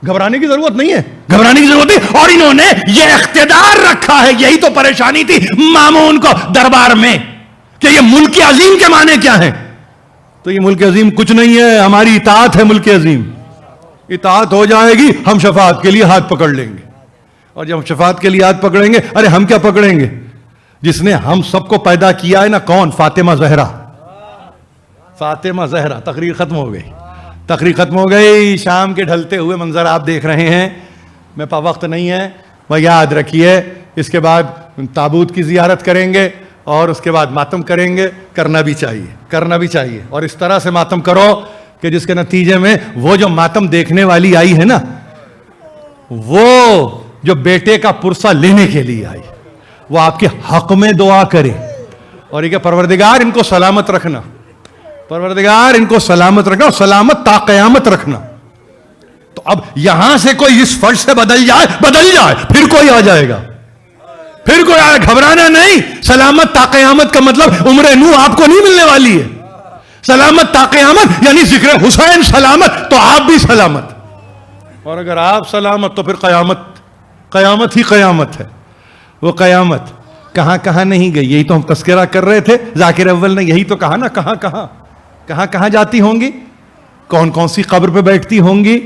گھبرانے کی ضرورت نہیں ہے, گھبرانے کی ضرورت نہیں. اور انہوں نے یہ اقتدار رکھا ہے, یہی تو پریشانی تھی مامون کو دربار میں کہ یہ ملک عظیم کے معنی کیا ہیں. تو یہ ملک عظیم کچھ نہیں ہے, ہماری اطاعت ہے ملک عظیم. اطاعت ہو جائے گی ہم شفاعت کے لیے ہاتھ پکڑ لیں گے. اور جب ہم شفاعت کے لیے ہاتھ پکڑیں گے, ارے ہم کیا پکڑیں گے, جس نے ہم سب کو پیدا کیا ہے نا, کون؟ فاطمہ زہرا. فاطمہ زہرا. تقریر ختم ہو گئی, تقریر ختم ہو گئی. شام کے ڈھلتے ہوئے منظر آپ دیکھ رہے ہیں. میں پا وقت نہیں ہے, وہ یاد رکھیے اس کے بعد تابوت کی زیارت کریں گے اور اس کے بعد ماتم کریں گے. کرنا بھی چاہیے, کرنا بھی چاہیے. اور اس طرح سے ماتم کرو کہ جس کے نتیجے میں وہ جو ماتم دیکھنے والی آئی ہے نا, وہ جو بیٹے کا پرسہ لینے کے لیے آئی, وہ آپ کے حق میں دعا کرے اور یہ کہ پروردگار ان کو سلامت رکھنا, پروردگار ان کو سلامت رکھنا اور سلامت تا قیامت رکھنا. تو اب یہاں سے کوئی اس فرض سے بدل جائے پھر کوئی آ جائے گا, پھر کوئی آئے. گھبرانا نہیں. سلامت تا قیامت کا مطلب عمر نو آپ کو نہیں ملنے والی ہے. سلامت تا قیامت یعنی ذکر حسین سلامت تو آپ بھی سلامت, اور اگر آپ سلامت تو پھر قیامت, قیامت ہی قیامت ہے. وہ قیامت کہاں کہاں نہیں گئی, یہی تو ہم تذکرہ کر رہے تھے. ذاکر اول نے یہی تو کہا نا, کہاں کہاں جاتی ہوں گی, کون کون سی قبر پہ بیٹھتی ہوں گی,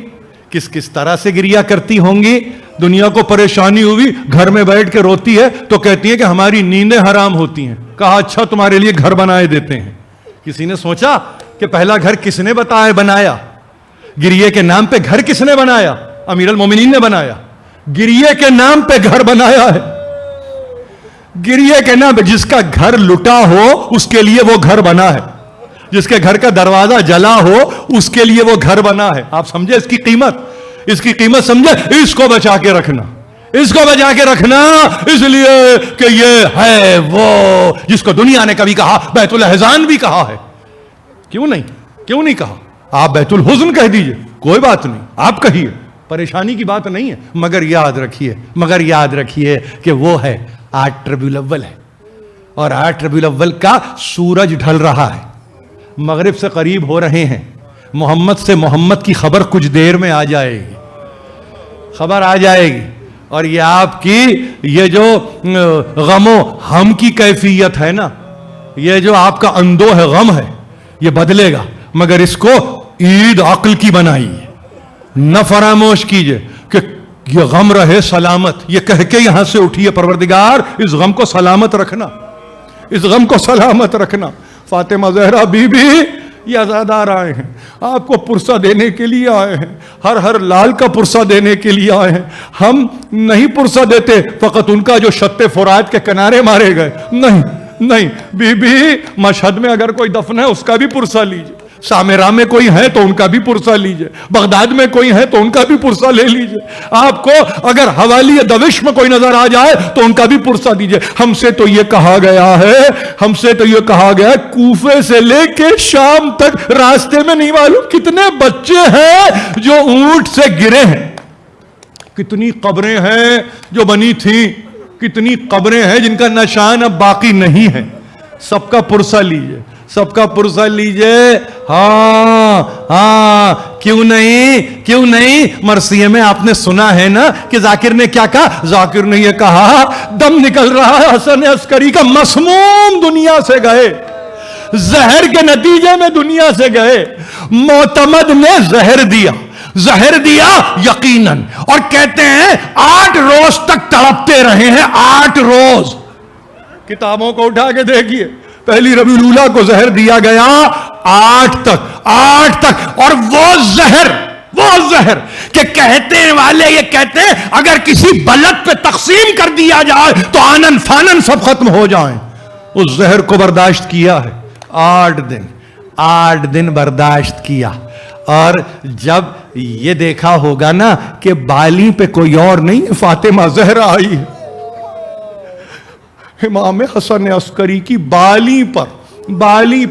کس کس طرح سے گریا کرتی ہوں گی. دنیا کو پریشانی ہوئی, گھر میں بیٹھ کے روتی ہے تو کہتی ہے کہ ہماری نیندیں حرام ہوتی ہیں. کہا اچھا تمہارے لیے گھر بنائے دیتے ہیں. کسی نے سوچا کہ پہلا گھر کس نے بنایا؟ گریے کے نام پہ گھر کس نے بنایا؟ امیر المومنین نے بنایا. گریے کے نام پہ گھر بنایا ہے. گریے کے نام پہ, جس کا گھر لٹا ہو اس کے لیے وہ گھر بنا ہے, جس کے گھر کا دروازہ جلا ہو اس کے لیے وہ گھر بنا ہے. آپ سمجھے اس کی قیمت, اس کی قیمت سمجھے. اس کو بچا کے رکھنا, اس کو بچا کے رکھنا, اس لیے کہ یہ ہے وہ جس کو دنیا نے کبھی کہا بیت الاحزان بھی کہا ہے. کیوں نہیں کہا؟ آپ بیت الحزن کہہ دیجئے, کوئی بات نہیں, آپ کہیے, پریشانی کی بات نہیں ہے. مگر یاد رکھیے کہ وہ ہے 8 ربیع الاول ہے, اور 8 ربیع الاول کا سورج ڈھل رہا ہے, مغرب سے قریب ہو رہے ہیں. محمد کی خبر کچھ دیر میں آ جائے گی, خبر آ جائے گی. اور یہ آپ کی یہ جو غم و ہم کی کیفیت ہے نا, یہ جو آپ کا اندوہ ہے, غم ہے, یہ بدلے گا. مگر اس کو عید عقل کی بنائیے, نہ فراموش کیجئے کہ یہ غم رہے سلامت. یہ کہہ کے یہاں سے اٹھیے, پروردگار اس غم کو سلامت رکھنا, اس غم کو سلامت رکھنا. فاطمہ زہرا بی بی, یہ عزادار آئے ہیں, آپ کو پرسہ دینے کے لیے آئے ہیں, ہر لال کا پرسہ دینے کے لیے آئے ہیں. ہم نہیں پرسہ دیتے فقط ان کا جو شط فرات کے کنارے مارے گئے, نہیں بی بی, مشہد میں اگر کوئی دفن ہے اس کا بھی پرسہ لیجئے, سامرا میں کوئی ہے تو ان کا بھی پرسہ لیجئے, بغداد میں کوئی ہے تو ان کا بھی پرسہ لے لیجئے. آپ کو اگر حوالی دوش میں کوئی نظر آ جائے تو ان کا بھی پرسہ دیجئے. ہم سے تو یہ کہا گیا ہے, کوفے سے لے کے شام تک راستے میں نہیں معلوم کتنے بچے ہیں جو اونٹ سے گرے ہیں, کتنی قبریں ہیں جو بنی تھیں, کتنی قبریں ہیں جن کا نشان اب باقی نہیں ہے. سب کا پرسہ لیجئے, سب کا پرسہ لیجئے. ہاں کیوں نہیں. مرثیے میں آپ نے سنا ہے نا کہ ذاکر نے کیا کہا. ذاکر نے یہ کہا, دم نکل رہا ہے حسن عسکری کا, مسموم دنیا سے گئے, زہر کے نتیجے میں دنیا سے گئے. معتمد نے زہر دیا یقیناً, اور کہتے ہیں 8 روز تک تڑپتے رہے ہیں. 8 روز. کتابوں کو اٹھا کے دیکھیے, پہلی ربیع الاولیٰ کو زہر دیا گیا 8 تک. اور وہ زہر کہ کہتے والے یہ کہتے ہیں اگر کسی بلد پہ تقسیم کر دیا جائے تو آنن فانن سب ختم ہو جائیں. اس زہر کو برداشت کیا ہے 8 دن برداشت کیا. اور جب یہ دیکھا ہوگا نا کہ بالی پہ کوئی اور نہیں, فاطمہ زہرا آئی ہے, امام حسن عسکری کی بالی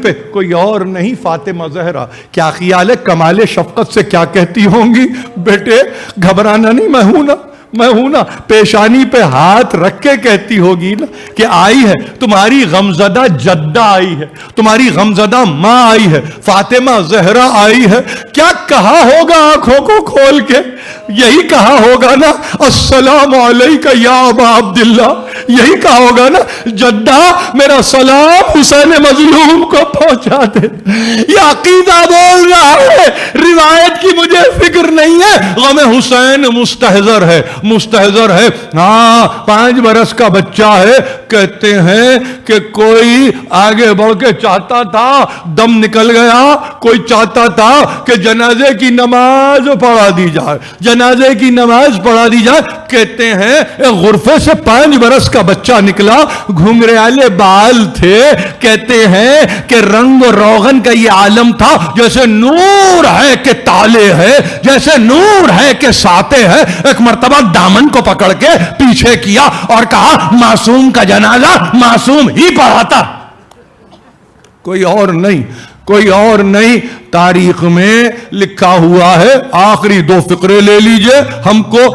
پہ کوئی اور نہیں, فاطمہ زہرا. کیا خیال ہے کمال شفقت سے کیا کہتی ہوں گی, بیٹے گھبرانا نہیں, میں ہوں نا. پیشانی پہ ہاتھ رکھ کے کہتی ہوگی نا کہ آئی ہے تمہاری غمزدہ جدہ, آئی ہے تمہاری غمزدہ ماں, آئی ہے فاطمہ زہرا, آئی ہے. کیا کہا ہوگا آنکھوں کو کھول کے, یہی کہا ہوگا نا السلام علیکہ یا ابا عبداللہ, یہی کہا ہوگا نا جدہ میرا سلام حسین مظلوم کو پہنچا دے. یہ عقیدہ بول رہا ہے, روایت کی مجھے فکر نہیں ہے, غم حسین مستحضر ہے, مستحضر ہے. ہاں 5 برس کا بچہ ہے. کہتے ہیں کہ کوئی آگے بڑھ کے چاہتا تھا, دم نکل گیا, کوئی چاہتا تھا کہ جنازے کی نماز پڑھا دی جائے, جنازے کی نماز پڑھا دی جائے. کہتے ہیں ایک غرفے سے 5 برس کا بچہ نکلا, گھنگریالے بال تھے. کہتے ہیں کہ رنگ و روغن کا یہ عالم تھا جیسے نور ہے کہ تالے ہے, جیسے نور ہے کہ ساتے ہے. ایک مرتبہ دامن کو پکڑ کے پیچھے کیا اور کہا معصوم کا جنازہ معصوم ہی پڑھاتا, کوئی اور نہیں, کوئی اور نہیں. تاریخ میں لکھا ہوا ہے, آخری 2 فقرے لے لیجئے, ہم کو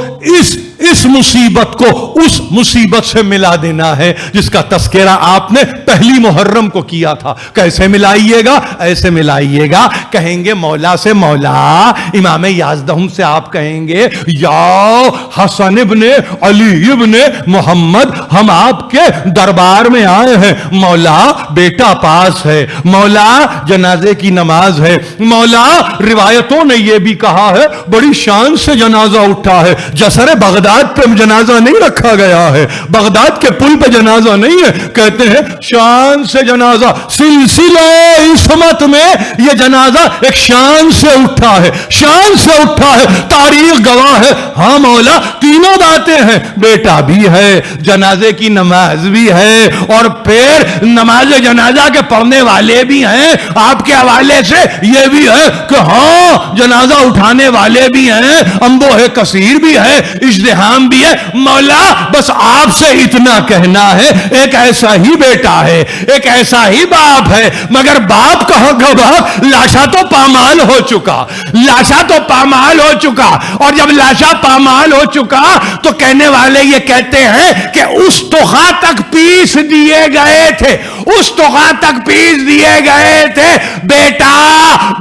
اس مصیبت کو اس مصیبت سے ملا دینا ہے جس کا تذکرہ آپ نے پہلی محرم کو کیا تھا. کیسے ملائیے گا؟ ایسے ملائیے گا, کہیں گے مولا سے مولا, امام یازدہم سے آپ کہیں گے یا حسن ابن علی ابن محمد, ہم آپ کے دربار میں آئے ہیں. مولا بیٹا پاس ہے, مولا جنازے کی نماز ہے, مولا روایتوں نے یہ بھی کہا ہے بڑی شان سے جنازہ اٹھا ہے. جسر بغداد پہ جنازہ نہیں رکھا گیا ہے, بغداد کے پل پہ جنازہ نہیں ہے. کہتے ہیں شان سے جنازہ, سلسلہ عصمت میں یہ جنازہ ایک شان سے اٹھا ہے, شان سے اٹھا ہے. تاریخ گواہ ہے. ہاں مولا تینوں باتیں ہیں, بیٹا بھی ہے, جنازے کی نماز بھی ہے, اور پھر نماز جنازہ کے پڑھنے والے بھی ہیں. آپ کے حوالے سے یہ بھی ہے کہ ہاں جنازہ اٹھانے والے بھی ہیں, انبوہ کثیر بھی ہے, اجتہام بھی ہے. مولا بس آپ سے اتنا کہنا ہے, ایک ایسا ہی بیٹا ہے, ایک ایسا ہی باپ ہے, مگر باپ کہاں کا باپ, لاشا تو پامال ہو چکا, لاشا تو پامال ہو چکا. اور جب لاشا پامال ہو چکا تو کہنے والے یہ کہتے ہیں کہ اس تخا تک پیس دیے گئے تھے, اس تخا تک پیس دیے گئے تھے. بیٹا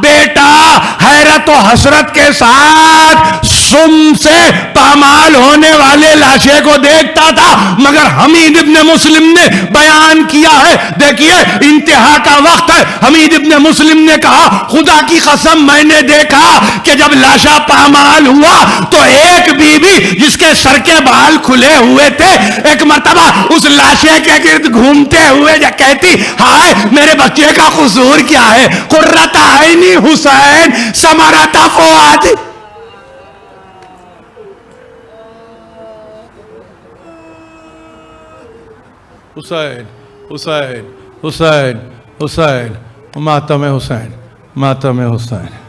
بیٹا حیرت و حسرت کے ساتھ سم سے پامال ہونے والے لاشے کو دیکھتا تھا. مگر حمید ابن مسلم نے بیان کیا ہے, دیکھیے انتہا کا وقت ہے. حمید ابن مسلم نے کہا خدا کی قسم میں نے دیکھا کہ جب لاشا پامال ہوا تو ایک بی بی جس کے سر کے بال کھلے ہوئے تھے ایک مرتبہ اس لاشے کے گرد گھومتے ہوئے کہتی ہائے میرے بچے کا قصور کیا ہے, قرۃ عینی حسین ثمرۃ فؤادی. حسین حسین حسین حسین ماتم حسین ماتم حسین.